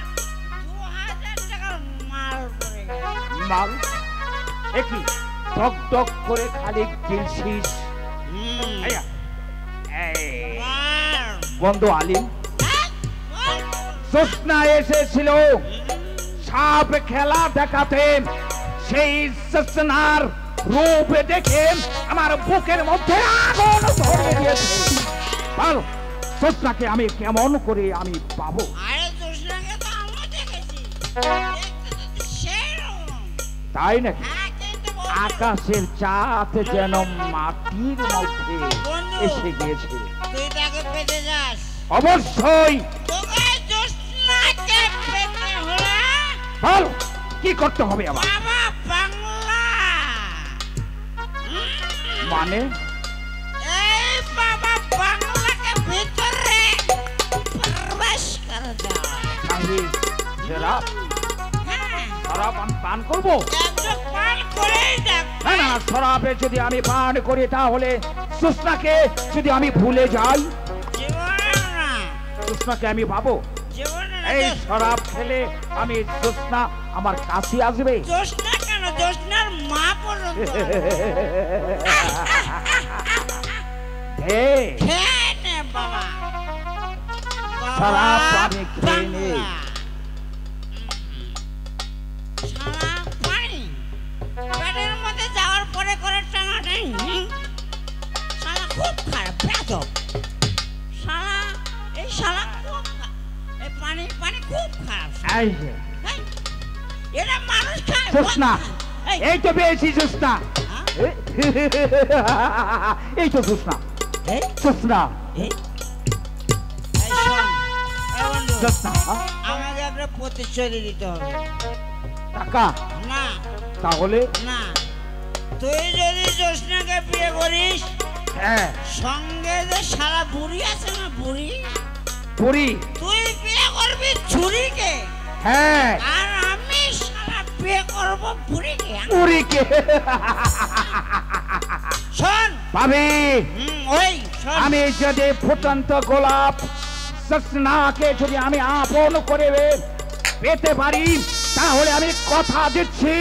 2000 টাকার মাল পড়ে গেল। মাল একই টক টক করে খালি গিলছিস। আয়া, এই, বন্ধু আলিম জোৎস্না এসেছিল সাপ খেলা দেখাতে, সেই জোৎস্নার রূপ দেখে আমার বুকের মধ্যে আগুন ধরে দিয়েছে। বল জোৎস্নাকে আমি কেমন করে আমি পাবো? আরে জোৎস্নাকে তো আমরা দেখেছি, দেখতে তো সেরকম। তাই নাকি? হ্যাঁ, কিন্তু আকাশের চাঁদ যেন মাটির মধ্যে বন্ধু, এসে গিয়েছে। তুই তাকে পেতে যাস? অবশ্যই। তোকে জোৎস্নাকে পেতে হলে বল কি করতে হবে আমার? বাবা বাংলা, মানে এই বাবা বাংলাকে ভিতরে প্রবেশ করে দাও। আমি শরাব হ্যাঁ, শরাব আমি পান করবো? একটু পান করেই দেখ। না না, শরাবে যদি আমি পান করি তাহলে জোৎস্নাকে যদি আমি ভুলে যাই, জীবনে না, জোৎস্নাকে আমি পাবো? জীবনে না। এই শরাব খেলে আমি জোৎস্না আমার কাছে আসবে? জোৎস্না কেন, জোৎস্নার মা পর্যন্ত হে খেয়ে নে বাবা। শরাব আমি খেয়ে নেই। সারা পানি পেটের মধ্যে যাওয়ার পরে করে টানাটানি, সারা খুব খারাপ বেয়াদব। সারা এই সারা খুব এই পানি পানি খুব খারাপ। এই যে এই, এরা মানুষ খায় জোৎস্না, এই, এই তো পেয়েছি জোৎস্না। হ্যাঁ? এই তো জোৎস্না, এই, জোৎস্না, এই, এই শোন, এই বন্ধু, জোৎস্না। আমাকে একটা প্রতিশ্রুতি দিতে হবে। টাকা? না তাহলে না, তুই যদি জোৎস্নাকে বিয়ে করিস, হ্যাঁ সঙ্গে যে সারা বুড়ি আছে না, বুড়ি, পুরি, তুই বিয়ে করবি ছুরিকে, হ্যাঁ আর আমি সারা বিয়ে করবো বুড়িকে। পুরিকে। শোন, ভাবি ওই শোন, আমি যদি ফুটন্ত গোলাপ জোৎস্নাকে যদি আমি আপন করে পেতে পারি, তাহলে আমি কথা দিচ্ছি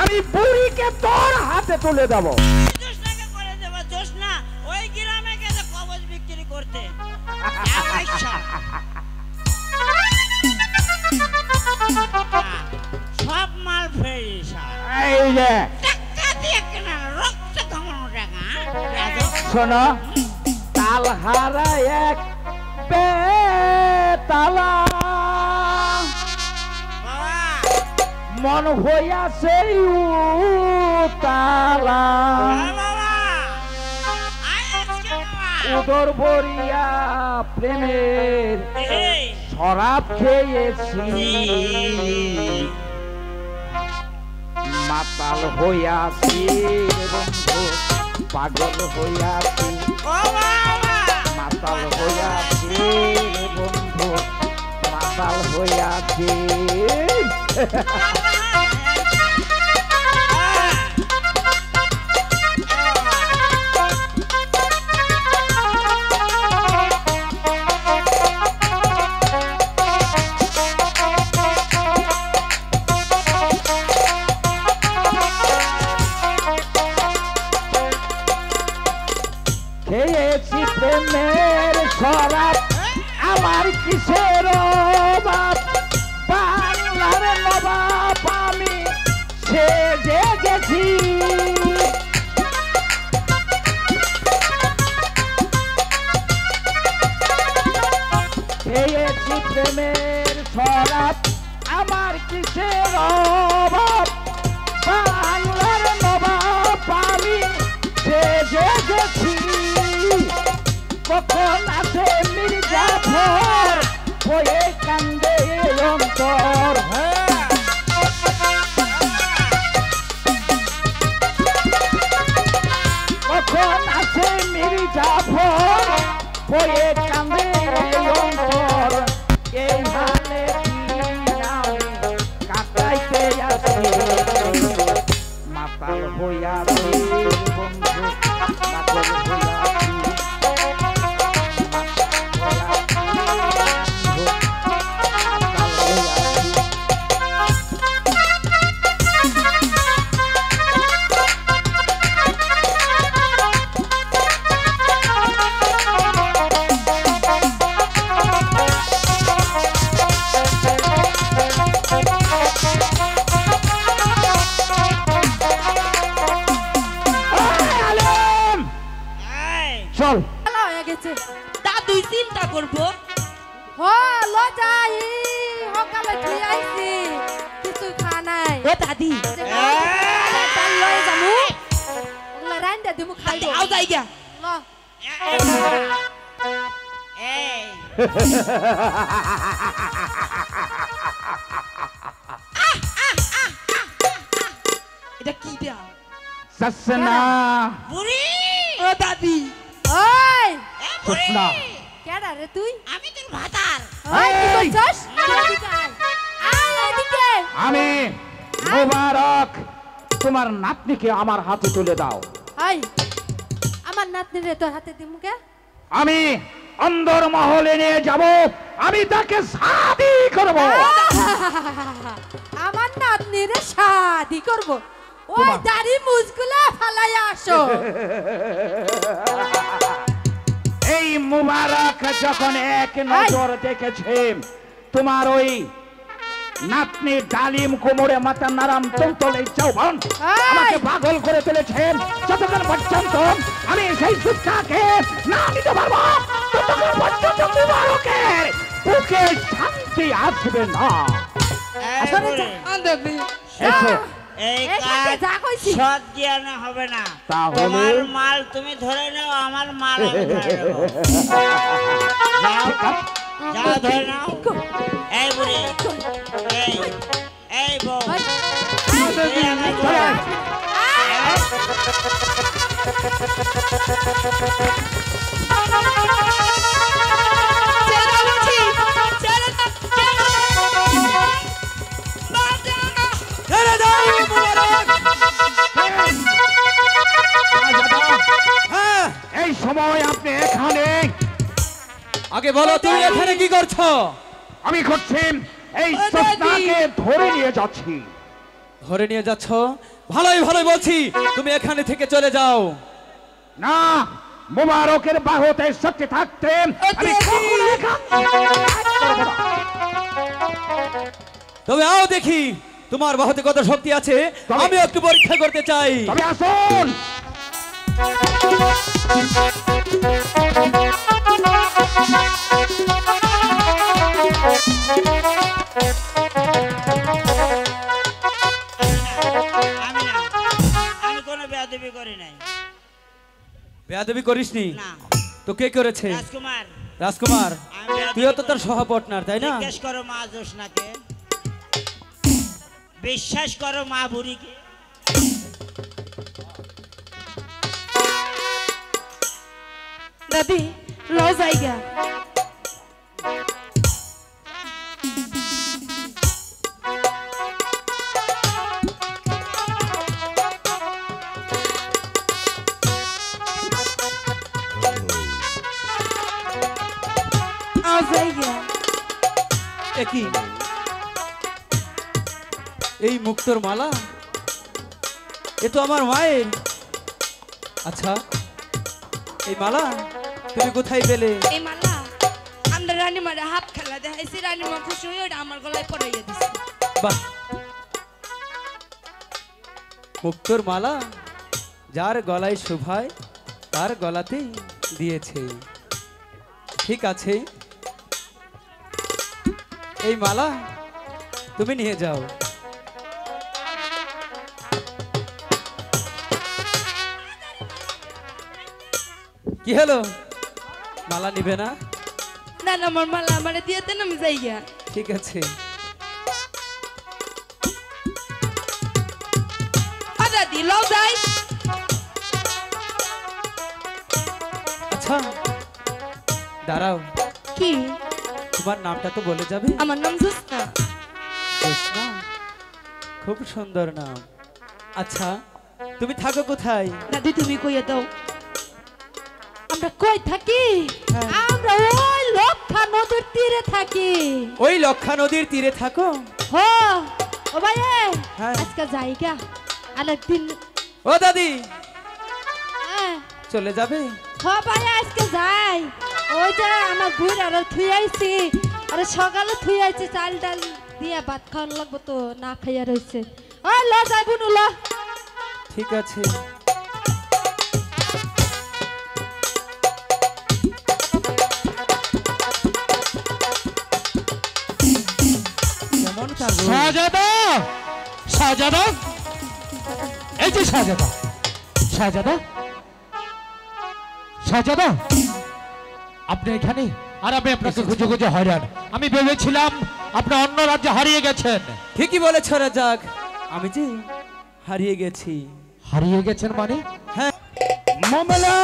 আমি বুড়িকে তোর হাতে তুলে দেবো। জোৎস্নাকে করে দেবো। জোৎস্না ওই গ্রামে গেছে কবজ বিক্রি করতে, আমার ইচ্ছা। সব মাল ফেরি সারা এই যে টাকা দিয়ে কেনা, রক্ত কামানো টাকা। শোনো, তালহারা এক বেতালা বাবা, মন হইয়াছে তালা, বাবা, আয় আজকে বাবা। উদর ভরিয়া প্রেমের এই, শরাব খেয়েছি, মাতাল হইয়াছি বন্ধু, পাগল হইয়াছি, ও বাবা, মাতাল হইয়াছি বন্ধু, মাতাল হইয়াছি। খেয়েছি প্রেমের শরাব, আমার কিসের অভাব, বাংলার নবাব ও দাদি তার লয়ে যামু ওগুলা রান্দা দিমু খাইবো আও যাই গা ল এই এটা কি দেয়া সসনা বুড়ি ও দাদি ওই সসনা কেডা রে তুই আমি তোর ভাতার ওই কি করছস এদিকে আয় এদিকে আমি মোবারক তোমার নাতনিকে আমার হাতে তুলে দাও হাই আমার নাতনি রে তোর হাতে দিমু কে আমি অন্দর মহলে নিয়ে যাব আমি তাকে শাদি করব আমার নাতনি রে শাদি করব ওই দাড়ি মুজগুলা ফালাইয়া আসো এই মুবারক যখন এক নজর দেখেছে তোমার ওই নাতনি ডালিম কোমরে মাথা নারাম চলতলে চৌবন আমাকে পাগল করে তুলেছেন যতক্ষণ পর্যন্ত আমি সেই সুখটাকে না নিতে পারবো ততক্ষণ পর্যন্ত মুবারকের বুকে শান্তি আসবে না আসলে ও দাদি এসো এই এই কাজ কাজে যা কইছি। সৎ জ্ঞানে হবে না তাহলে? তোমার মাল তুমি ধরে নাও আমার মাল আমি ধরে নেব যাও যাও ধরে নাও এই বুড়ি এই বউ এই আমার বউ। ছেড়ে দাও বলছি ছেড়ে দাও ছেড়ে দাও মুবারক। হ্যাঁ এই সময় আপনি এখানে আগে বলো তুমি এখানে কি করছো? আমি করছি এই সস্তাকে ধরে নিয়ে যাচ্ছি ধরে নিয়ে যাচ্ছ? ভালোই ভালোই বলছি তুমি এখানে থেকে চলে যাও। না মোবারকের বাহুতে শক্তি থাকতে আমি কখনো এখান থেকে কাজ করব না। তবে আও দেখি তোমার বাহুতে কত শক্তি আছে আমি একটু পরীক্ষা করতে চাই। তবে আসুন আমি না আমি কোনো বেয়াদবি করি নাই বেয়াদবি করিসনি? না তো কে করেছে? রাজকুমার রাজকুমার আমি বেয়াদবি তুইও তো তার করি- সহপার্টনার তাই না? জিজ্ঞেস করো মা জোসনাকে বিশ্বাস করো মা বুড়িকে দাদি লো যাই গা আও যাই গা একই এই মুক্তোর মালা এ তো আমার মায়ের। আচ্ছা এই মালা তুমি কোথায় পেলে? এই মালা আমরা রানীমারে হাত খেলা দেখাইছি রানীমা খুশি হয়ে ওটা আমার গলায় পরাইয়া দিছে বাহ মুক্তোর মালা যার গলায় শোভায় তার গলাতেই দিয়েছে। ঠিক আছে এই মালা তুমি নিয়ে যাও। কি হলো মালা নিবে না? না না আমার মালা আমারে দিয়ে দেন আমি যাই গা ঠিক আছে ও দাদি লো যাই আচ্ছা দাঁড়াও কি তোমার নামটা তো বলে যাবে? আমার নাম জোসনা জোসনা খুব সুন্দর নাম। আচ্ছা তুমি থাকো কোথায়? দাদি তুমি কইয়া দাও আমরা কই থাকি হ্যাঁ। আমরা ওই লক্ষা নদীর তীরে থাকি ওই লক্ষা নদীর তীরে থাকো? হো ও ভাই হ্যাঁ। আজকে যাইগা আরেকদিন ও দাদি হ্যাঁ চলে যাবে? হ ভাই আজকে যাই ওই যে আমার বুড়ি আর থুই আইছি আর সকালে থুই আইছি চাল ডাল দিয়া ভাত খাওয়ান লাগবো তো না খাইয়া রইছে ওই ল যাই বুনু ল ঠিক আছে কেমন তার রূপ? সাজাদা শাহজাদা, এই যে শাহজাদা, শাহজাদা, শাহজাদা, আপনি এখানে? আর আমি আপনাকে খুঁজে খুঁজে হয়রান। আমি ভেবেছিলাম আপনি অন্য রাজ্যে হারিয়ে গেছেন। ঠিকই বলেছ রাজাক, আমি যে হারিয়ে গেছি। হারিয়ে গেছেন মানে? হ্যাঁ। মামলা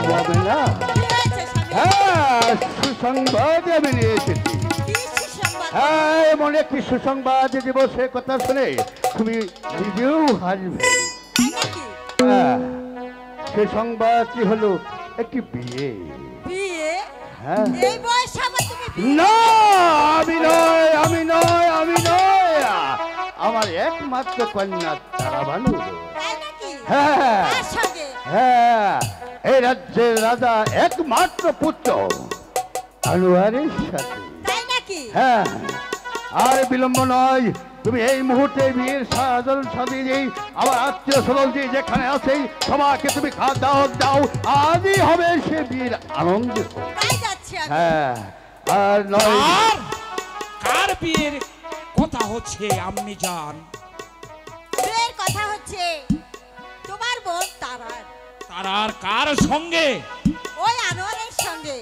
মামলা, হ্যাঁ, সুসংবাদ আমি নিয়ে এসেছি। হ্যাঁ, এমন একটি সুসংবাদ দেব, সে কথা শুনে তুমি নিজেও হাসবে। হ্যাঁ, সে সংবাদটি হলো একটি বিয়ে। হ্যাঁ, না, আমি নয়, আমি নয়, আমি নয়, আমার একমাত্র কন্যা তারাবানু। হ্যাঁ হ্যাঁ, এই রাজ্যের রাজা একমাত্র পুত্র আনোয়ারের সাথে। হ্যাঁ, আর বিলম্ব নয়, তুমি এই মুহূর্তে বিয়ের সাদর সাজিয়ে আমার আত্মীয় স্বজন যে যেখানে আছে সবাইকে তুমি খাওয়া দাও দাও, আজই হবে সে বিয়ের আনন্দ। হ্যাঁ, আর নয়, কার বিয়ের কথা হচ্ছে আম্মি জান? বিয়ের কথা হচ্ছে তোমার বোন তারার। তারার কার সঙ্গে? ওই আনোয়ারের সঙ্গে।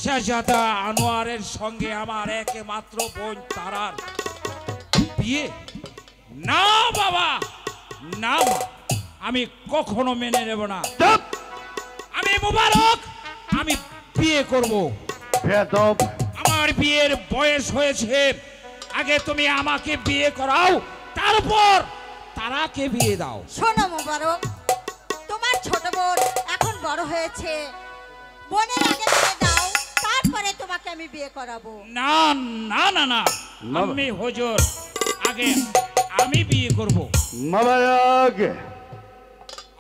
শাহজাদা আনোয়ারের সঙ্গে আমার একমাত্র বোন তারার বিয়ে? না বাবা, না মা, আমি কখনো মেনে নেব না। আমি মুবারক, আমি বিয়ে করব। আমার বিয়ের বয়স হয়েছে, আগে তুমি আমাকে বিয়ে করাও, তারপর তারাকে বিয়ে দাও। শোনো মুবারক, তোমার ছোট বোন এখন বড় হয়েছে, বোনের আগে বিয়ে দাও, তারপরে তোমাকে আমি বিয়ে করাবো। না না না না, আমি হুজুর, আগে আমি বিয়ে করব। মুবারক,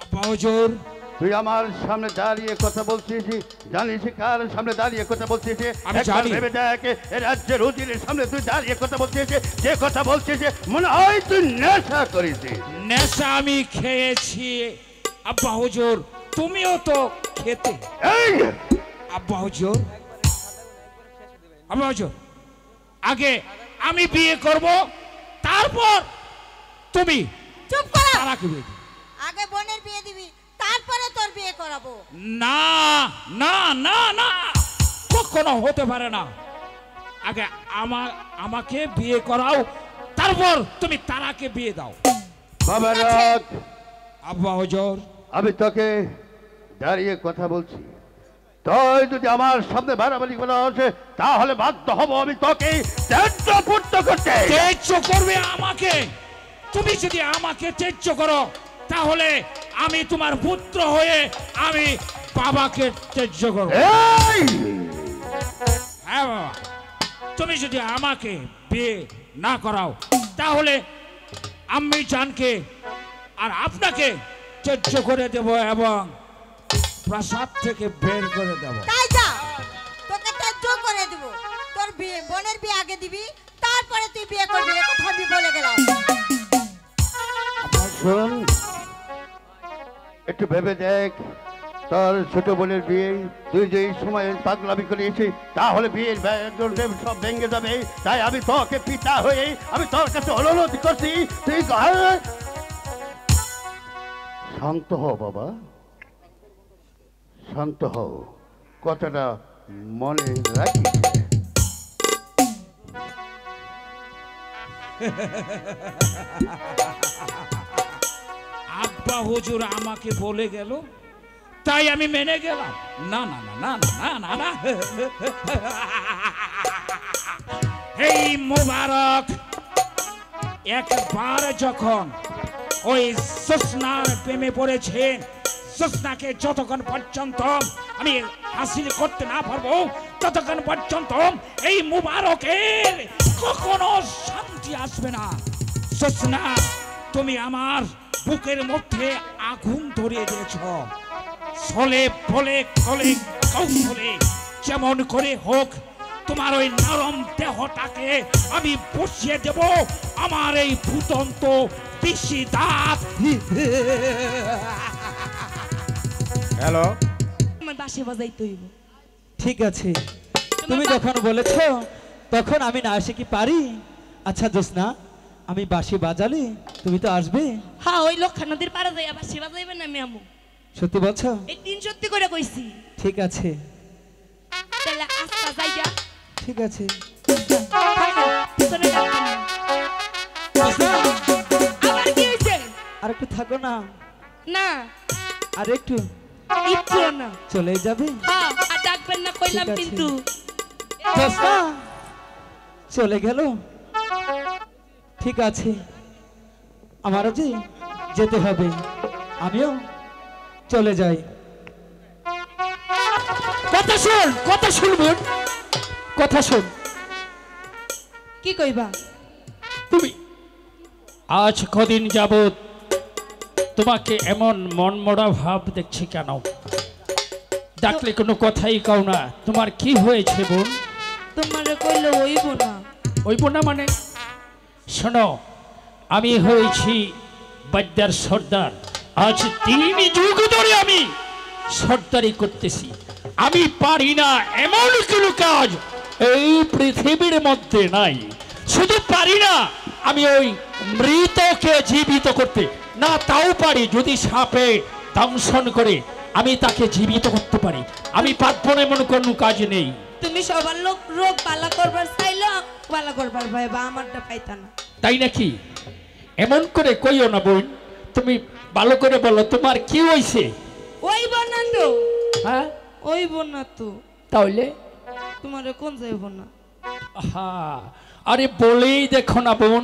আব্বা হুজুর, তুই আমার সামনে দাঁড়িয়ে কথা বলছিস, জানিস কার সামনে দাঁড়িয়ে কথা বলছিস? আমি জানি। ভেবে দেখ, এই রাজ্যের উজিরের সামনে তুই দাঁড়িয়ে কথা বলছিস, যে কথা বলছিস মনে হয় তুই নেশা করেছিস। নেশা আমি খেয়েছি আব্বা হুজুর, তুমিও তো খেতে। আব্বা হুজুর, আব্বা হুজুর, আগে আমি বিয়ে করব, তারপর তুমি। চুপ করো। তারাকে বিয়ে দিবি। আগে বোনের বিয়ে দিবি, তারপরে তোর বিয়ে করাবো। না না না না, কখনো হতে পারে না। আগে আমাকে বিয়ে করাও, তারপর তুমি তারাকে বিয়ে দাও। মুবারক, আব্বা হুজুর, আমি তোকে দাঁড়িয়ে কথা বলছি, তুই যদি আমার সামনে বাড়াবাড়ি করা হচ্ছে তাহলে বাধ্য হব আমি তোকে ত্যায্য পুত্র করতে। ত্যায্য করবে আমাকে? তুমি যদি আমাকে ত্যায্য করো, তাহলে আমি তোমার পুত্র হয়ে আমি বাবাকে ত্যায্য করব। হ্যাঁ বাবা, তুমি যদি আমাকে বিয়ে না করাও, তাহলে আমি জানকে আর আপনাকে ত্যায্য করে দেব এবং প্রাসাদ থেকে বের করে দেব। তাই যা, তোকে ত্যায্য করে দেব। তোর বিয়ে, বোনের বিয়ে আগে দিবি, তারপরে তুই বিয়ে করবি, এই কথা আমি বলে গেলাম। শোন, একটু ভেবে দেখ, তোর ছোট বোনের বিয়ে তুই যে সময় পাগলামি করিয়েছিস, তাহলে বিয়ের সব ভেঙে যাবে। তাই আমি তোকে পিতা হয়ে আমি তোর কাছে অনুরোধ করছি, তুই শান্ত হ বাবা, শান্ত হও, কথাটা মনে রাখি। আব্বা হুজুর আমাকে বলে গেল, তাই আমি মেনে গেলাম। না না না না না না না, এই মুবারক একবার যখন ওই সুসনার প্রেমে পড়েছে, সুসনাকে যতক্ষণ পর্যন্ত আমি হাসিল করতে না পারবো, ততক্ষণ পর্যন্ত এই মুবারকের কখনো শান্তি আসবে না। সুসনা, তুমি আমার বুকের মধ্যে আগুন ধরিয়ে দিয়েছ। ছলে বলে কলে কৌশলে যেমন করে হোক তোমার ওই নরম দেহটাকে আমি বসিয়ে দেব আমার এই ফুটন্ত পিসি দাঁত। হ্যালো, আমার বাঁশি বাজাইতে হইব। ঠিক আছে, তুমি যখন বলেছো তখন আমি না এসে কি পারি? আচ্ছা জোসনা, আমি বাঁশি বাজালে তুমি তো আসবে? হ্যাঁ, ওই লক্ষা নদীর পাড়ে যাই আবার সেবা যাইবেন না আমি আমু। সত্যি বলছো? এই দিন সত্যি করে কইছি। ঠিক আছে তাহলে আস্তা যাইয়া। ঠিক আছে। পিছনে ডাকবেন না। আবার কি হইছে? আর একটু থাকো না। না আর একটু একটু না, চলে যাবে। হ্যাঁ, আর ডাকবেন না কইলাম ঠিক আছে। কিন্তু। জোসনা চলে গেল। ঠিক আছে, আমারও যে যেতে হবে, আমিও চলে যাই। কথা শোন, কথা শুনবেন, কথা শোন। কি কইবা? তুমি আজ কদিন যাবত তোমাকে এমন মনমরা ভাব দেখছি কেন? ডাকলে কোনো কথাই কও না। তোমার কি হয়েছে বোন? তোমারে কইলে হইব না। হইব না মানে? শোনো, আমি হয়েছি বাদ্যার সর্দার। আজ 3 যুগ ধরে আমি সর্দারি করতেছি। আমি পারি না এমন কোনো কাজ এই পৃথিবীর মধ্যে নাই। শুধু পারি না আমি ওই মৃতকে জীবিত করতে, না তাও পারি যদি সাপে দংশন করে আমি তাকে জীবিত করতে পারি। আমি পারবো না এমন কোনো কাজ নেই। তুমি সবার লোক রোগ পালা করবার চাইলো, পালা করবার ভাই বা আমারটা পাইতা না। তাই নাকি? এমন করে কইও না বোন, তুমি ভালো করে বলো তোমার কি হইছে? ওইব না তো। হ্যাঁ, ওইব না তো। তাহলে তোমারে কোন যাইব না? হ্যাঁ, আরে বলেই দেখো না বোন।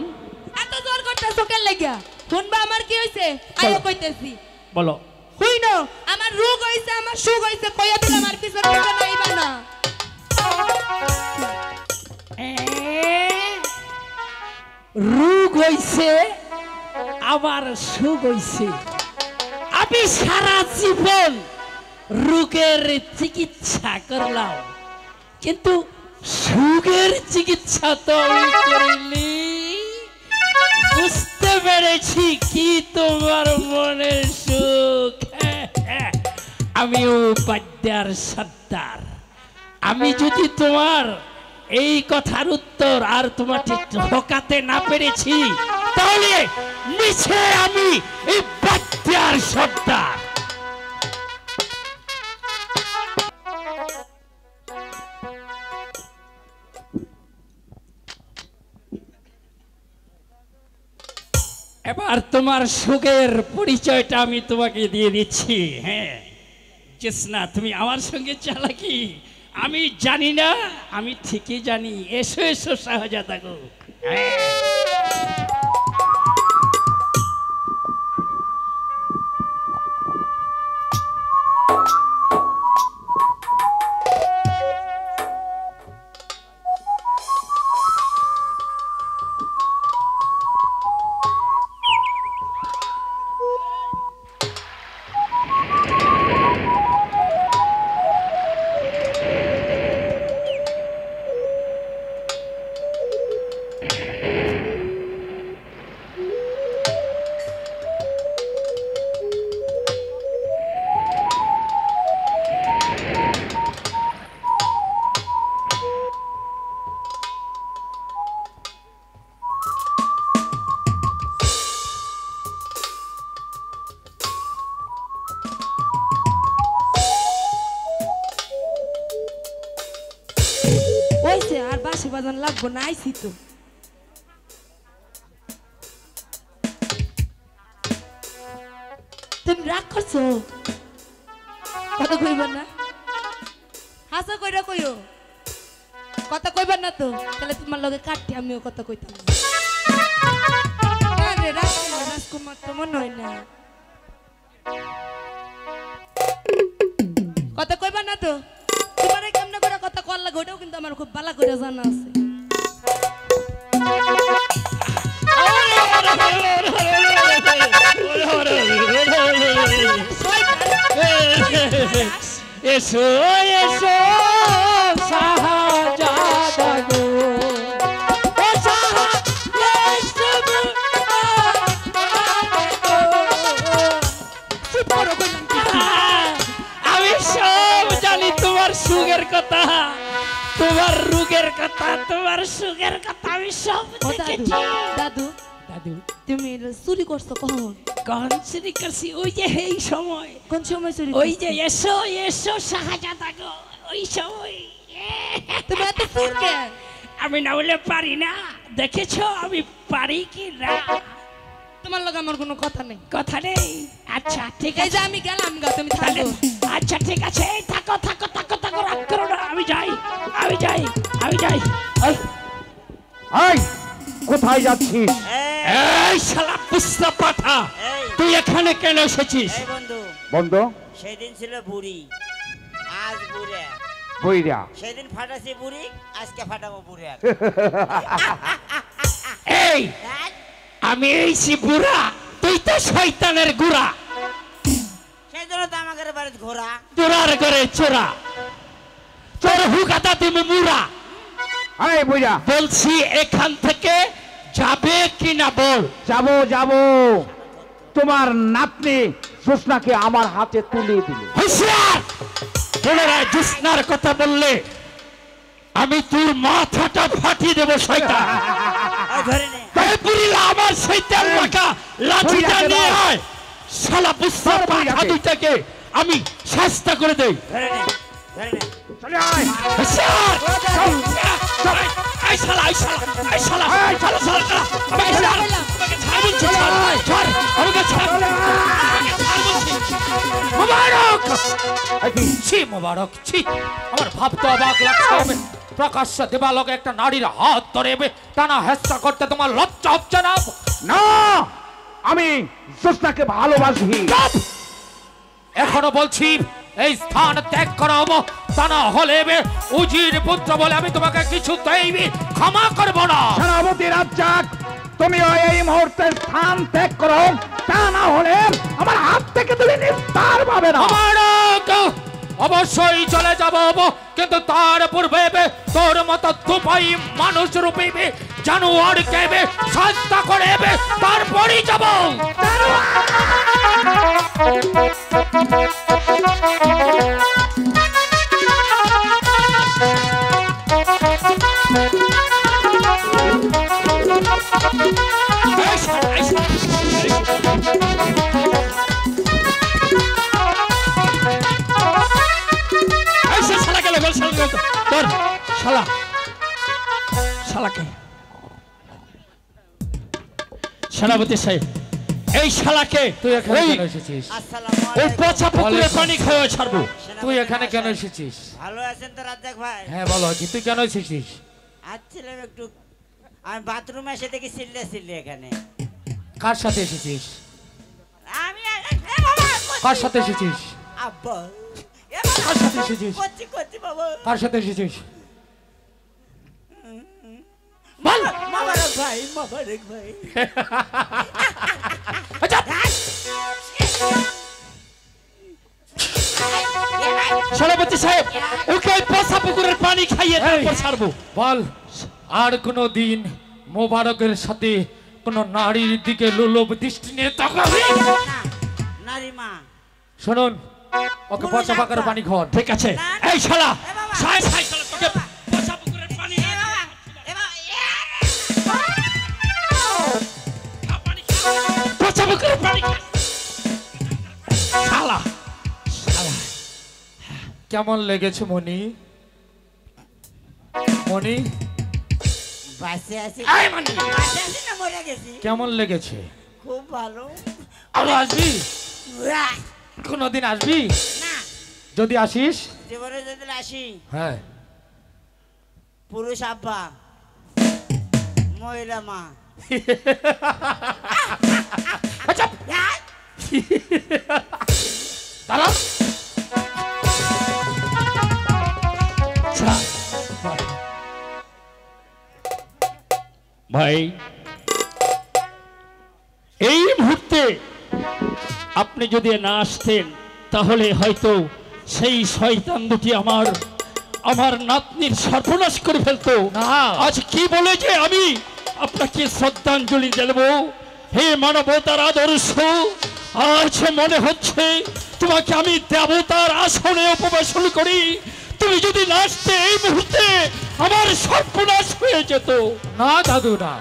এত জোর করতেছো কেন লাগিয়া? শুনবা আমার কি হইছে? আইও কইতেছি। বলো। হইনো, আমার রোগ হইছে, আমার সুখ হইছে, কইয়া দিলাম আর পিছন পিছন আইবা না। রোগ হইছে আবার সুখ হইছে। আমি সারা জীবন রোগের চিকিৎসা করলাম, কিন্তু সুখের চিকিৎসা তো আমি করিনি। বুঝতে পেরেছি কি তোমার মনের সুখ। আমিও বাদ্যার সর্দার। আমি যদি তোমার এই কথার উত্তর আর তোমাকে ঠকাতে না পেরেছি, তাহলে মিছে আমি এই বাদ্যার সর্দার। এবার তোমার সুখের পরিচয়টা আমি তোমাকে দিয়ে দিচ্ছি। হ্যাঁ জোসনা, তুমি আমার সঙ্গে চালাকি আমি জানি না, আমি ঠিকই জানি। এসো এসো শাহজাদা গো। হইছে, আর বাঁশি বাজান লাগবো না, আইছি তো। তুমি রাগ করছো? কথা কইবা না? হাসা কইরা কইও। কথা কইবা না তো, তাহলে তোমার লগে কাটতে আমিও কথা কইতাম না। আরে রাজকুমার তো মনে হয় না। কথা কইবা না তো? তোমার কেমনে করে কথা কল লাগে ওটাও কিন্তু আমার খুব ভালো করে জানা আছে। এসো এসো শাহজাদা গো। আমি সব জানি তোমার সুখের কথা, তোমার রোগের কথা, তোমার সুখের কথা আমি সব ও দাদু দেখেছি। দাদু দাদু তুমি এটা চুরি করছো কখন? কখন চুরি করছি? ওই যে এই সময়, কোন সময় চুরি ওই করছো? যে এসো এসো শাহজাদা গো, ওই সময়। তুমি এত চুর কে? আমি না বলে পারি না, দেখেছো আমি পারি কি না? তোমার লগে আমার কোনো কথা নেই। কথা নেই? আচ্ছা ঠিক এই আছে, যে আমি গেলাম গা, তুমি তাহলে থাকো। আচ্ছা ঠিক আছে, এই থাকো থাকো থাকো থাকো, রাগ করো না, আমি যাই আমি যাই আমি যাই। এই কোথায় যাচ্ছিস? এই শালা পুস্তা পাঠা, তুই এখানে কেন এসেছিস? এই বন্ধু, বন্ধু সেদিন ছিল বুড়ি, আজ বুড়ে। বইরা সেদিন ফাটাছি বুড়ি, আজকে ফাটাবো বুড়ে। এই আমি এইছি বুড়া, তুই তো শয়তানের গুড়া, সেই জন্য তো আমাদের বাড়িতে ঘোরা। তোরার ঘরে চোরা, তোর হুকাতা তুমি মুরা। এই বইরা বলছি এখান থেকে যাবে কিনা বল। যাবো যাবো, তোমার নাতনি জোসনাকে আমার হাতে তুলে দিল। হুঁশিয়ার, পুনরায় জুসনার কথা বললে আমি তোর মাথাটা ফাটিয়ে দেবো শয়তান। ধরে নে। এই বুড়িলা আমার শয়তান মাকা লাঠিটা নিয়ে আয়, শালা বুঝতে পাঠা দুইটাকে আমি শাস্তা করে দেই। ধরে নে, ধরে নে। চলে আয়। হুঁশিয়ার, এই শালা এই শালা এই শালা এই শালা শালা শালা, আমাকে ছাড়, আমাকে ছাড় বলছি, ছাড়, আমাকে ছাড়, আমাকে ছাড় বলছি। মুবারক ছি, মুবারক ছি, আমার ভাবতে অবাক লাগছে, আমি প্রকাশ্য দেবালকে একটা নারীর হাত ধরে টানা হেচ্ছা করতে তোমার লজ্জা হচ্ছে না? না, আমি জোসনাকে ভালোবাসি। এখনো বলছি এই স্থান ত্যাগ করা হবো, তা না হলে উজির পুত্র বলে আমি তোমাকে কিছুতেই ক্ষমা করব না। সেনাপতি রাজ্জাক, তুমি এই মুহূর্তে স্থান ত্যাগ করো, তা না হলে আমার হাত থেকে তুমি নিস্তার পাবে না। অবশ্যই চলে যাব, কিন্তু তার পূর্বে তোর মতো দুপাই মানুষ রূপে জানোয়ার কেবে সাজদা করে তারপরই যাব। শালা শালাকে সেনাপতি সাহেব, এই শালাকে তুই এখানে কেন এসেছিস? ওই পচা পুকুরে পানি খাওয়া ছাড়বো। তুই এখানে কেন এসেছিস? ভালো আছেন তো রাজ্জাক ভাই? হ্যাঁ বলো, কি তুই কেন এসেছিস? আসছিলাম একটু, আমি বাথরুমে এসে দেখি চিল্লে চিল্লে এখানে। কার সাথে এসেছিস? আমি এ বাবা, কার সাথে এসেছিস? আব্বা, এ কার সাথে এসেছিস? করছি করছি বাবা। কার সাথে এসেছিস? বল। মোবারক ভাই, মোবারক ভাই। সেনাপতি সাহেব, ওকে ওই পচা পুকুরের পানি খাইয়ে তারপর ছাড়বো। বল, আর কোনো দিন মোবারকের সাথে কোনো নারীর দিকে লোলভ দৃষ্টি নিয়ে তাকাবি? নারী মা, শুনুন, ওকে পচা পাকার পানি খাওয়ান। ঠিক আছে। এই শালা সাই সাই শালা, তোকে পচা পুকুরের পানি পচা পুকুরের পানি শালা শালা। কেমন লেগেছে মনি? মনি বাসে আছি। এই মানে বাসে আছি না মরে গেছি? কেমন লেগেছে? খুব ভালো। আরো আসবি? কোনদিন আসবি? না, যদি আসিস, জীবনে যদি আসি, হ্যাঁ, পুরুষ আব্বা, মহিলা মা। দাঁড়া। ভাই, এই মুহূর্তে আপনি যদি না আসতেন তাহলে হয়তো সেই শয়তান দুটি আমার নাতনির সর্বনাশ করে ফেলতো। আজ কি বলে যে আমি আপনাকে শ্রদ্ধাঞ্জলি জানাবো? হে মানবতার আদর্শ, আজ মনে হচ্ছে তোমাকে আমি দেবতার আসনে উপবেশন করি, তুমি যদি না আসতে এই মুহূর্তে আমার সর্বনাশ হয়ে যেত। না দাদু না,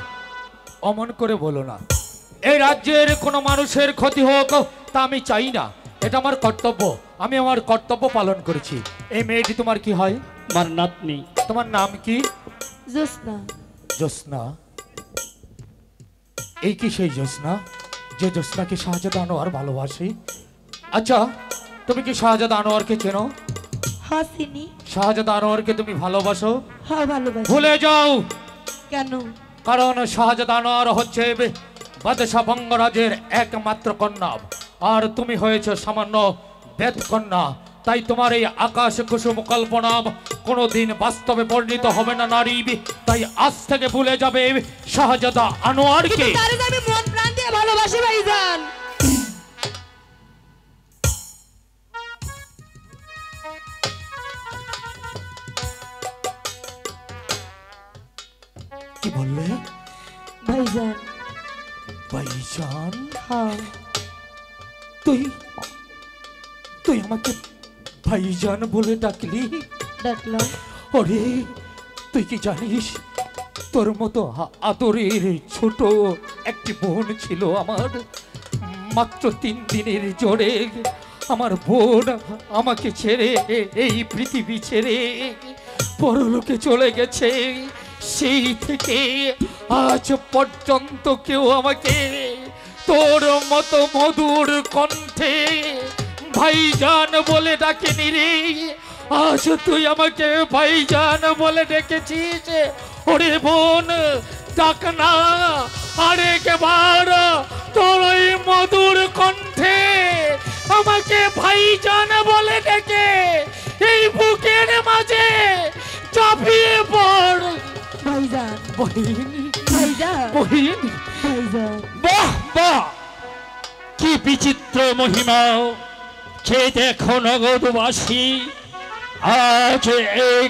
অমন করে বলো না। এই রাজ্যের কোনো মানুষের ক্ষতি হোক তা আমি চাই না, এটা আমার কর্তব্য। আমি আমার কর্তব্য পালন করেছি। এই মেয়েটি তোমার কি হয়? আমার নাতনি। তোমার নাম কি? জোসনা। জোসনা? এই কি সেই জোসনা যে জোসনাকে শাহজাদা আনোয়ার ভালোবাসে? আচ্ছা, তুমি কি শাহজাদা আনোয়ারকে চেনো? হাসিনি। শাহজাদা আনোয়ারকে তুমি ভালোবাসো? হ্যাঁ ভালোবাসি। ভুলে যাও। কেন? কারণ শাহজাদা আনোয়ার হচ্ছে বাদশাহ বঙ্গরাজের একমাত্র কন্যা, আর তুমি হয়েছে সামান্য বেদ কন্যা। তাই তোমার এই আকাশ কুসুম কল্পনা কোনোদিন বাস্তবে পরিণত হবে না নারী। তাই আজ থেকে ভুলে যাবে শাহজাদা আনোয়ারকে। তারে আমি মন প্রাণ দিয়ে ভালোবাসি ভাইজান। কি বললে? ভাইজান। ভাইজান? হ্যাঁ। তুই তুই আমাকে ভাইজান বলে ডাকলি? ডাকলাম। ওরে, তুই কি জানিস তোর মতো আদরের ছোট একটি বোন ছিল আমার? মাত্র 3 দিনের জোরে আমার বোন আমাকে ছেড়ে এই পৃথিবী ছেড়ে পরলোকে চলে গেছে। সেই থেকে আজ পর্যন্ত কেউ আমাকে তোর মতো মধুর কণ্ঠে ভাইজান বলে ডাকেনি রে। আজ তুই আমাকে ভাইজান বলে ডেকেছিস। ওরে বোন, ডাক না আরেকবার তোর ওই মধুর কণ্ঠে আমাকে ভাইজান বলে ডেকে এই বুকের মাঝে চাপিয়ে পড়। ভাইজান। বহিন। ভাইজান। বহিন। ভাইজান। বাহ বাহ, কি বিচিত্র মহিমা! কে দেখো নগদবাসী, আজ এই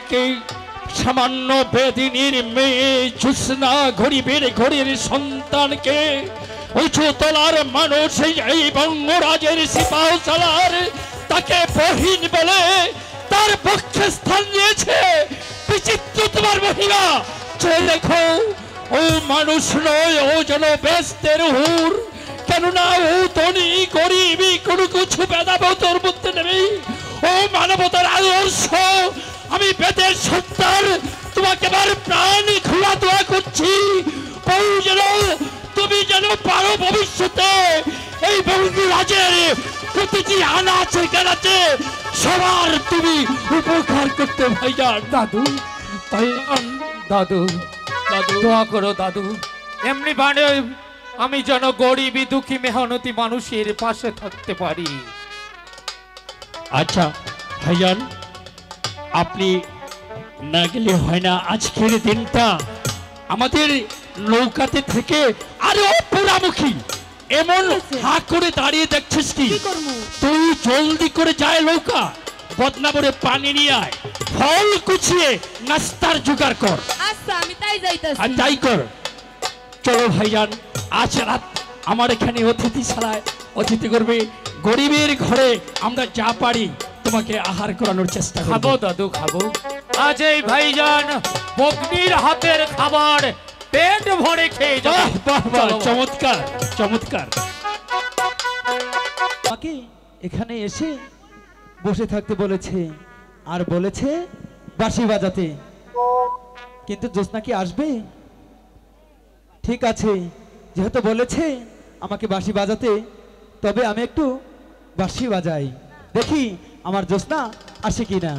সামান্য বেদিনীর মেয়ে জোসনা গরিবের ঘরের সন্তানকে উঁচু তলার মানুষ এই বঙ্গরাজের সিপাহ সালার তাকে বহিন বলে তার পক্ষে স্থান নিয়েছে। বিচিত্র তোমার মহিমা! যে দেখো, ও মানুষ নয়, ও যেন বেস্তের হুর। কেননা ও ধনী গরিবই কোনো কিছু ভেদাভেদের মধ্যে নেই। ও মানবতার আদর্শ। আমি বেদের সত্তার তোমাকে আমার প্রাণ খোলা দোয়া করছি। বউ যেন তুমি যেন পারো ভবিষ্যতে এই বঙ্গরাজের প্রতিটি আনাচে কানাচে সবার তুমি উপকার করতে ভাইজান। দাদু, দাদু, দাদু দোয়া করো দাদু। এমনি বানে আমি যেন গরিবী দুঃখী মেহনতি মানুষের পাশে থাকতে পারি। আচ্ছা ভাইজান, আপনি না গেলে হয় না। আজকের দিনটা আমাদের নৌকাতে থেকে আরে অপরামুখী এমন হা করে দাঁড়িয়ে দেখছিস কি? তুই জলদি করে যায় নৌকা, বদনাবরে পানি নিয়ে আয়, ফল কুচিয়ে নাস্তার জোগাড় কর। আচ্ছা আমি তাই যাইতাছি। আর তাই কর। চলো ভাইজান, আজ রাত আমার এখানে অতিথিশালায় অতিথি করবে। গরিবের ঘরে আমরা যা পারি তোমাকে আহার করানোর চেষ্টা করব। খাবো দাদু, খাবো। আজ এই ভাইজান বগ্নির হাতের খাবার পেট ভরে খেয়ে যাবে। বাহ বাহ, চমৎকার চমৎকার। আমাকে এখানে এসে বসে থাকতে বলেছে আর বলেছে বাঁশি বাজাতে, কিন্তু জোসনা কি আসবে? ঠিক আছে, যেহেতু বলেছে আমাকে বাঁশি বাজাতে, তবে আমি একটু বাঁশি বাজাই, দেখি আমার জোসনা আসে কিনা।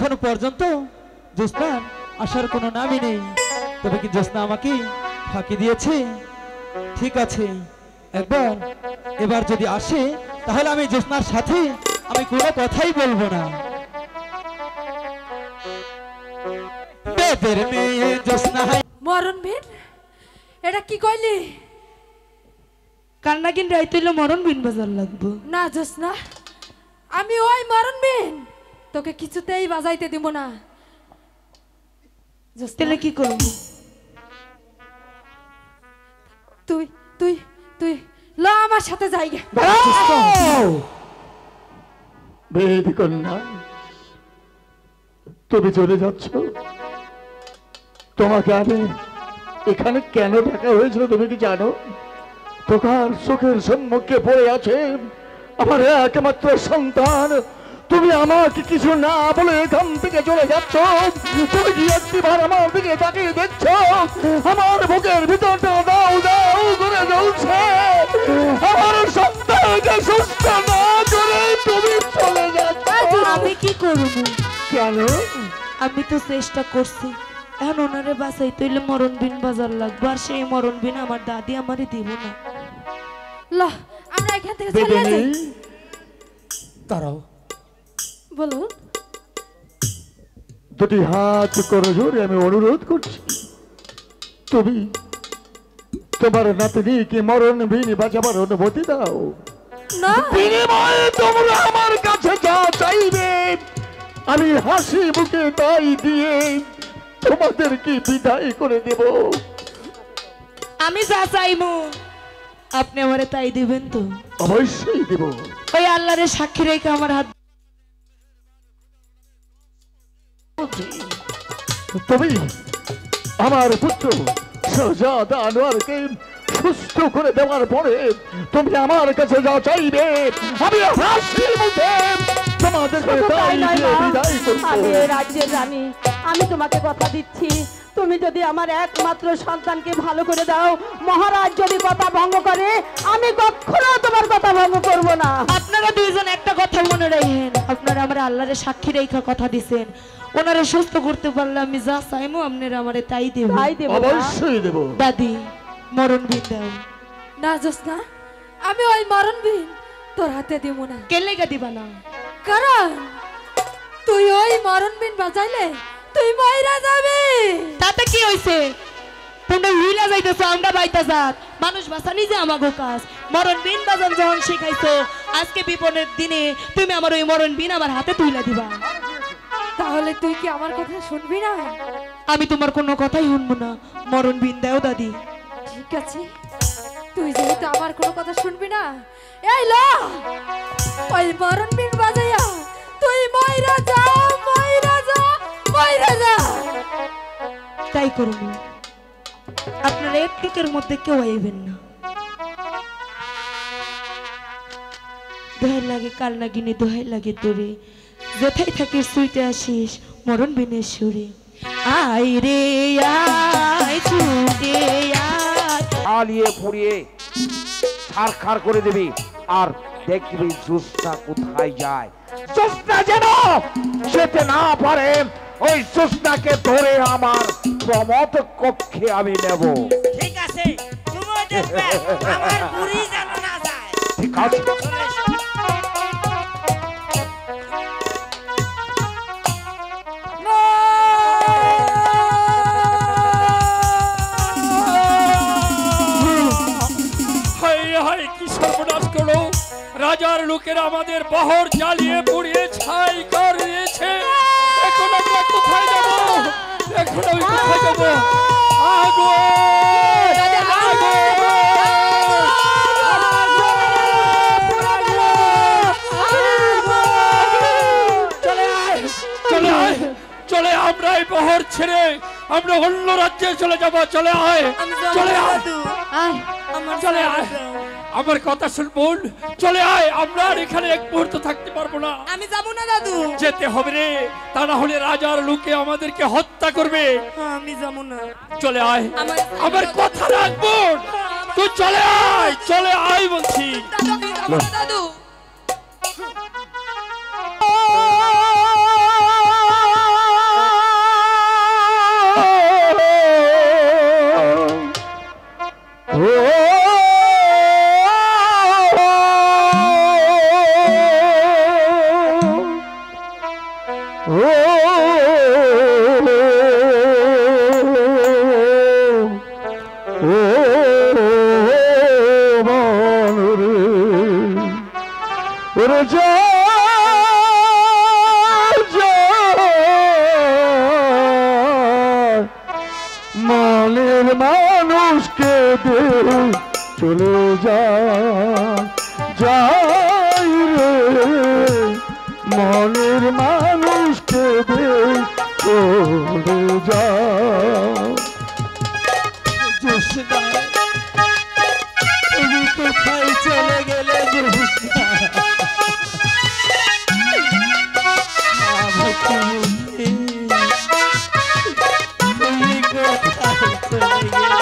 এখনো পর্যন্ত জ্যোৎস্নার আসার কোনো নামই নেই। তবে কি জ্যোৎস্না আমাকে ফাঁকি দিয়েছে? ঠিক আছে, এবার যদি আসে তাহলে আমি জ্যোৎস্নার সাথে আমি কোনো কথাই বলবো না। বেদের মেয়ে জ্যোৎস্না। মরণ বিন, এটা কি কইলি? কান্না কিন রাইতে হইলে মরণ বিন বাজার লাগবো না জ্যোৎস্না, আমি ওই মরণ বিন তোকে কিছুতেই বাজাইতে দিব না। তাহলে কি করবো? তুই তুই তুই ল আমার সাথে যাই গে। বেদি কন্যা, তুমি চলে যাচ্ছ? তোমাকে আমি এখানে কেন ডাকা হয়েছিল তুমি কি জানো? তোমার চোখের সম্মুখে পড়ে আছে আমার একমাত্র সন্তান। তুমি আমাকে কিছু না বলে এখান থেকে চলে যাচ্ছ। তুমি কি একটিবার আমার দিকে তাকিয়ে দেখছ? আমার বুকের ভিতরটা দাও দাও করে জ্বলছে। আমার সন্তানকে সুস্থ না করে তুমি চলে যাচ্ছ। আমি কি করবো? কেন? আমি তো চেষ্টা করছি, এখন ওনারে বাঁচাইতে হইলে মরণ বিন বাজার লাগবে, আর সেই মরণ বিন আমার দাদি আমারে দিব না। ল আমরা এখান থেকে চলে যাই। দাঁড়াও, বলুন। দুটি হাত করে জোরে আমি অনুরোধ করছি, তুমি তোমার নাতনিকে মরণ বিন বাঁচাবার অনুমতি দাও। না, বিনিময়ে তোমরা আমার কাছে যা চাইবে আমি হাসি মুখে তাই দিয়ে তোমাদেরকে বিদায় করে দেব। আমি যা চাইবো আপনি আমারে তাই দিবেন তো? অবশ্যই দেব। ওই আল্লাহরে সাক্ষী রেখে আমার হাত। তুমি আমার পুত্র শাহজাদ আনোয়ারকে সুস্থ করে দেওয়ার পরে তুমি আমার কাছে যা চাইবে আমি হাসি মুখে তোমাদেরকে তাই দিয়ে বিদায় করব। আমি এই রাজ্যের রানী, আমি তোমাকে কথা দিচ্ছি, তুমি যদি আমার একমাত্র সন্তানকে ভালো করে দাও, মহারাজ যদি কথা ভঙ্গ করে আমি কখনো তোমার কথা ভঙ্গ করব না। আপনারা দুইজন একটা কথা মনে রাখেন, আপনারা আমার আল্লাহরে সাক্ষী রেখা কথা দিছেন, ওনারে সুস্থ করতে পারলে আমি যা চাইমো আপনারা আমারে তাই দেব। অবশ্যই দেব। দাদি মরণ বিন দাও। না জ্যোৎস্না, আমি ওই মরণ বিন তোর হাতে দিব না। কে লেগে দিবা না? কারণ তুই ওই মরণ বিন বাজাইলে তুই মইরা যাবি। তাতে কি হইছে? তোমরা হুইলা যাইতেছো, আমরা বাইতা যাত। মানুষ বাঁচানি যে আমাগো কাজ। মরণ বিন বাজান যখন শিখাইছো, আজকে বিপদের দিনে তুমি আমার ওই মরণ বিন আমার হাতে তুইলা দিবা। তাহলে তুই কি আমার কথা শুনবি না? আমি তোমার কোনো কথাই শুনবো না। মরণ বিন দাও দাদি। ঠিক আছে, তুই যেহেতু আমার কোনো কথা শুনবি না, এই ল ওই মরণ বিন বাজাইয়া তুই মইরা যা, মইরা যা, মইরা যা। তাই করবো। আপনারা একটুকের মধ্যে কেউ আইবেন না। দোহাই লাগে কাল নাগিনী, দোহাই লাগে তোরে, যেথায় থাকিস সুইটে আসিস মরণ বিনের সুরে। আই রে আয় ছুটে আয়। আলিয়ে পুড়িয়ে ছারখার করে দিবি, আর দেখবি জ্যোৎস্না কোথায় যায়। জ্যোৎস্না যেন যেতে না পারে, ওই জ্যোৎস্নাকে ধরে আমার প্রমোদ কক্ষে আমি নেব। ঠিক আছে, তুমিও দেখবে আমার বুড়ি যেন না যায়। ঠিক আছে। কি সর্বনাশ করলো! রাজার লোকেরা আমাদের বহর জ্বালিয়ে পুড়িয়ে ছাই করে দিয়েছে। এখন আমরা কোথায় যাব? এখন আমি কোথায় যাব? আগুন! চলে আমরা এই বহর ছেড়ে আমরা অন্য রাজ্যে চলে যাব। চলে আয়, চলে আয়, চলে আয়, আমার কথা শুন বোন, চলে আয়। আমরা আর এখানে এক মুহূর্ত থাকতে পারবো না। আমি যাবো না দাদু। যেতে হবে রে, তা না হলে রাজার লোকে আমাদেরকে হত্যা করবে। আমি যাবো না। চলে আয়, আমার কথা রাখবো। তুই চলে আয়, চলে আয় বলছি। দাদু দে চলে যাই রে মনের মানুষকে দে চলে যা জোসনা তুমি কোথায় চলে গেলে জোসনা আমাকে তুমি কোথায় চলে গেলে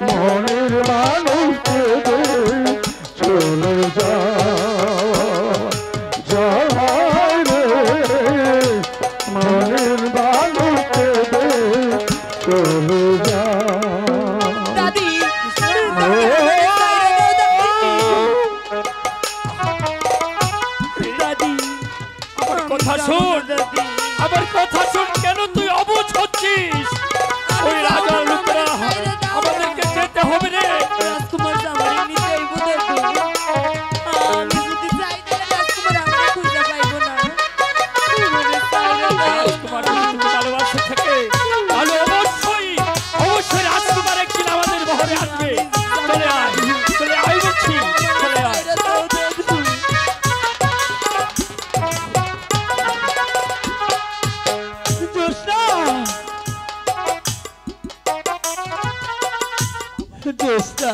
মনের মানুষকে দে চলে যাই রে মনের মানুষকে দে চলে যা দাদি দাদি আমার কথা শোন আমার কথা শোন কেন তুই অবুঝ হচ্ছিস ওই রাজার লোকরা আমাদেরকে যেতে হবে রে রাজকুমার আমার নিতেই বোধ আমি যদি যাই তাহলে রাজকুমার আমাকে খুঁজে পাইবো না রাজকুমার যদি তোকে ভালোবাসে থাকে তাহলে অবশ্যই রাজকুমার একদিন আমাদের বহরে আসবে চলে আয় বলছি চলে আয় জোসনা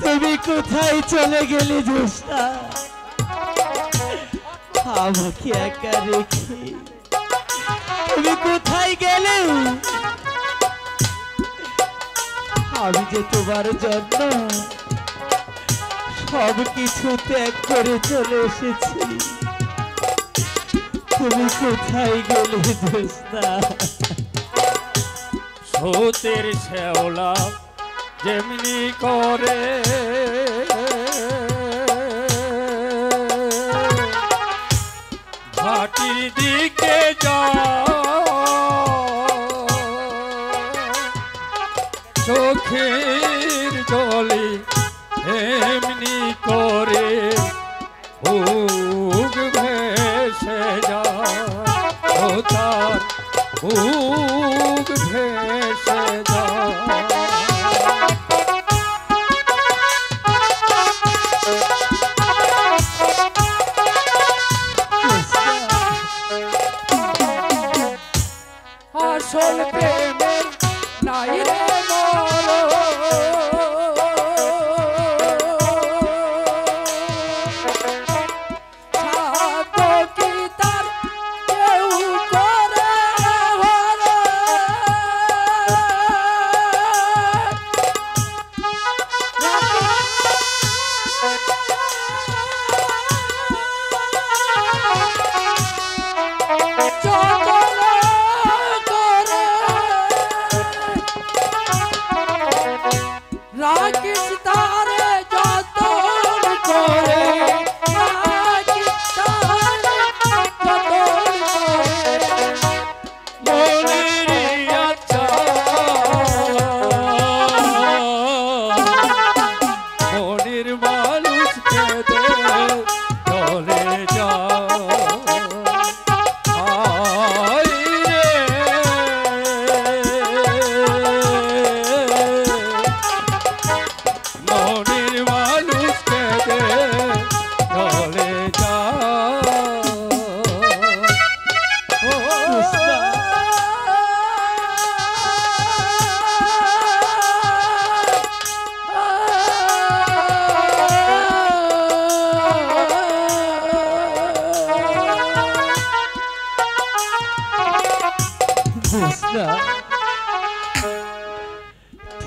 তুমি কোথায় চলে গেলে জোসনা আমাকে একা রেখে তুমি কোথায় গেলে আমি যে তোমার জন্য সব কিছু ত্যাগ করে চলে এসেছি তুমি কোথায় গেলে জোসনা সতের শেওলা যেমনি করে ঘাটির দিকে যা চোখের জলে এমনি করে উগ ভেসে যা ও তার উগ ভেসে যা আসল প্রেমের নাই রে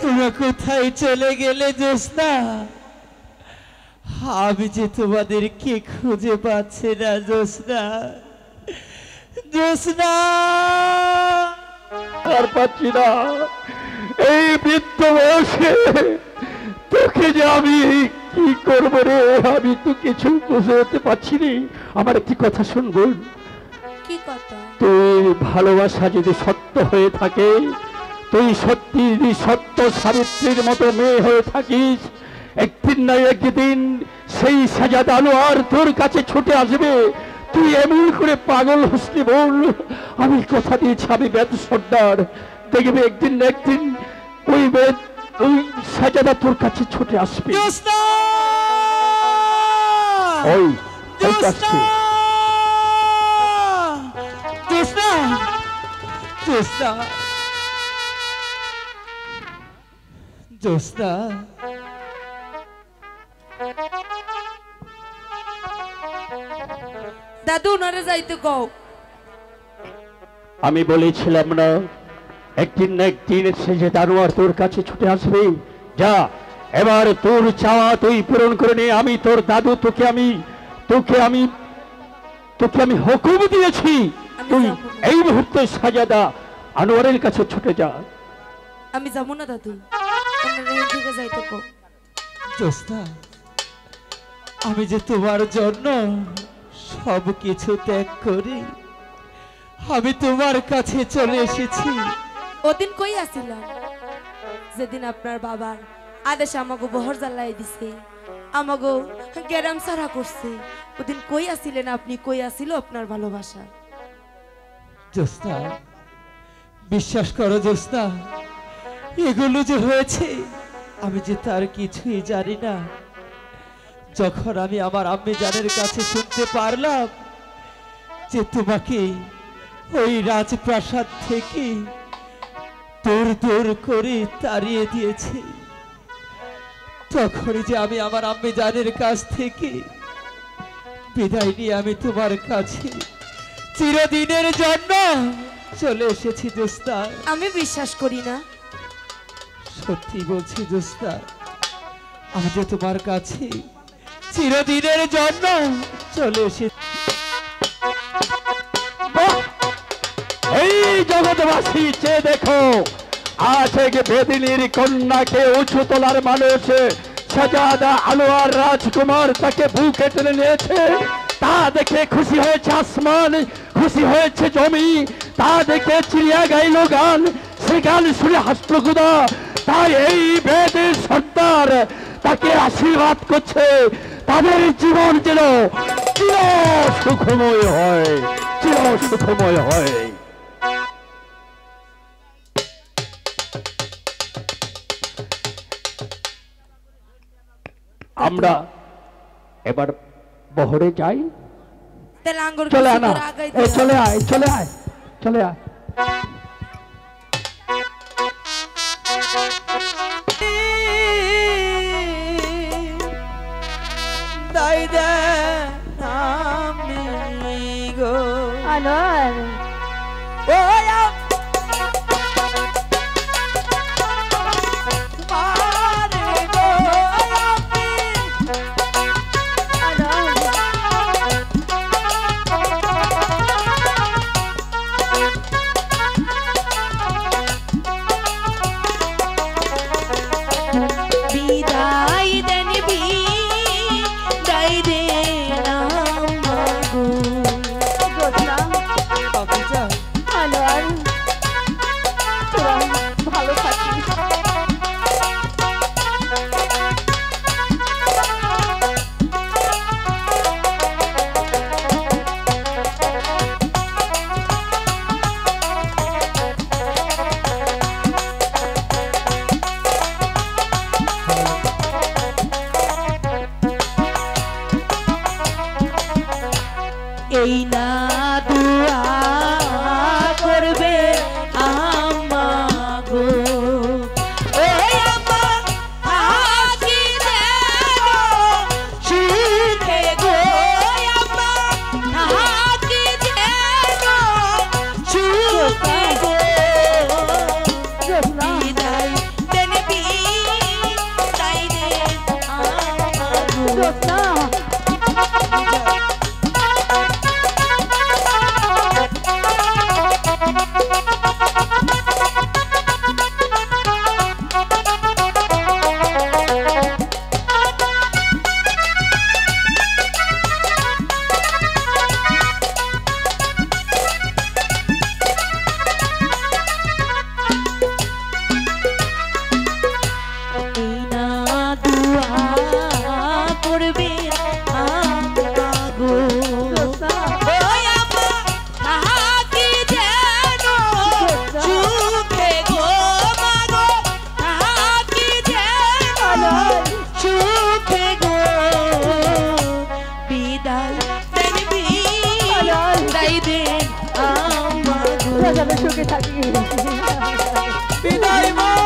তোমরা কোথায় চলে গেলে জোসনা? আমি যে তোমাদেরকে খুঁজে পাচ্ছি না জোসনা, জোসনা আর পাচ্ছি না, এই বৃদ্ধ বয়সে তোকে যে আমি কি করবো রে, আমি তো কিছু বুঝতে পারছি নি। আমার একটি কথা শুনবো, কি কথা? তুই ভালোবাসা যদি সত্য হয়ে থাকে, তুই সত্যি সত্য সাবিত্রীর মতো মেয়ে হয়ে থাকিস, একদিন না একদিন সেই সাজাদ আনোয়ার তোর কাছে ছুটে আসবে। তুই এমন করে পাগল হসলি বল, আমি কথা দিয়েছি আমি বেদ সর্দার, দেখবে একদিন না একদিন ওই বেদ ওই সাজাদা তোর কাছে ছুটে আসবে। ওই আসছে জোস্না, দাদু ওনারে যাইতে কও। আমি বলেছিলাম না একদিন না একদিন সে যে দারোয়ার তোর কাছে ছুটে আসবে। যা এবার তোর চাওয়া তুই পূরণ করে নে। আমি তোর দাদু তোকে আমি হুকুম দিয়েছি, তুই এই মুহূর্তে সাজাদা আনোয়ারের কাছে ছুটে যা। আমি যাবো না দাদু, ওনারে দিকে যাইতে কও। জোস্না, আমি যে তোমার জন্য সব কিছু ত্যাগ করি আমি তোমার কাছে চলে এসেছি। ওদিন কই আসিলাম যেদিন আপনার বাবার আদেশ আমাকে বহর জ্বালাই দিছে, আমাকে গ্যারাম সারা করছে, ওদিন কই আসিলেন আপনি? কই আসিল আপনার ভালোবাসা? জোস্না, বিশ্বাস করো জোস্না, এগুলো যে হয়েছে আমি যে তার কিছুই জানি না। যখন আমি আমার আম্মি জানের কাছে শুনতে পারলাম যে তোমাকে ওই রাজপ্রাসাদ থেকে দূর দূর করে তাড়িয়ে দিয়েছে, তখনই যে আমি আমার আম্মি জানের কাছ থেকে বিদায় নিয়ে আমি তোমার কাছে চিরদিনের জন্য চলে এসেছি জোস্না। আমি বিশ্বাস করি না। সত্যি বলছি জোস্না, আমি যে তোমার কাছে চিরদিনের জন্য চলে এসেছি। এই জগৎবাসী চেয়ে দেখো, আজ এক বেদিনীর কন্যাকে উঁচু তোলার মানুষ সাজাদা আনোয়ার রাজকুমার তাকে বুকে টেনে নিয়েছে। তা দেখে খুশি হয়েছে আসমান, খুশি হয়েছে জমি, তা দেখে চিড়িয়া গাইল গান, সে গান শুনে হাসল খুদা। তাই এই বেদের সর্দার তাকে আশীর্বাদ করছে, তাদের জীবন যেন চির সুখময় হয়, চির সুখময় হয়। আমরা এবার বহরে যাই। চলে আনা, চলে আয়, চলে আয়, চলে আয়। আনোয়ার, এই না দুয়া করবে আমাগো, ওই আমার হাসি দেব সুখে গো, আমার হাসি দেব সুখে গো, বিদায় দেন বিদায় দে আমাগো। যেন সুখে থাকি। বিদায় মা।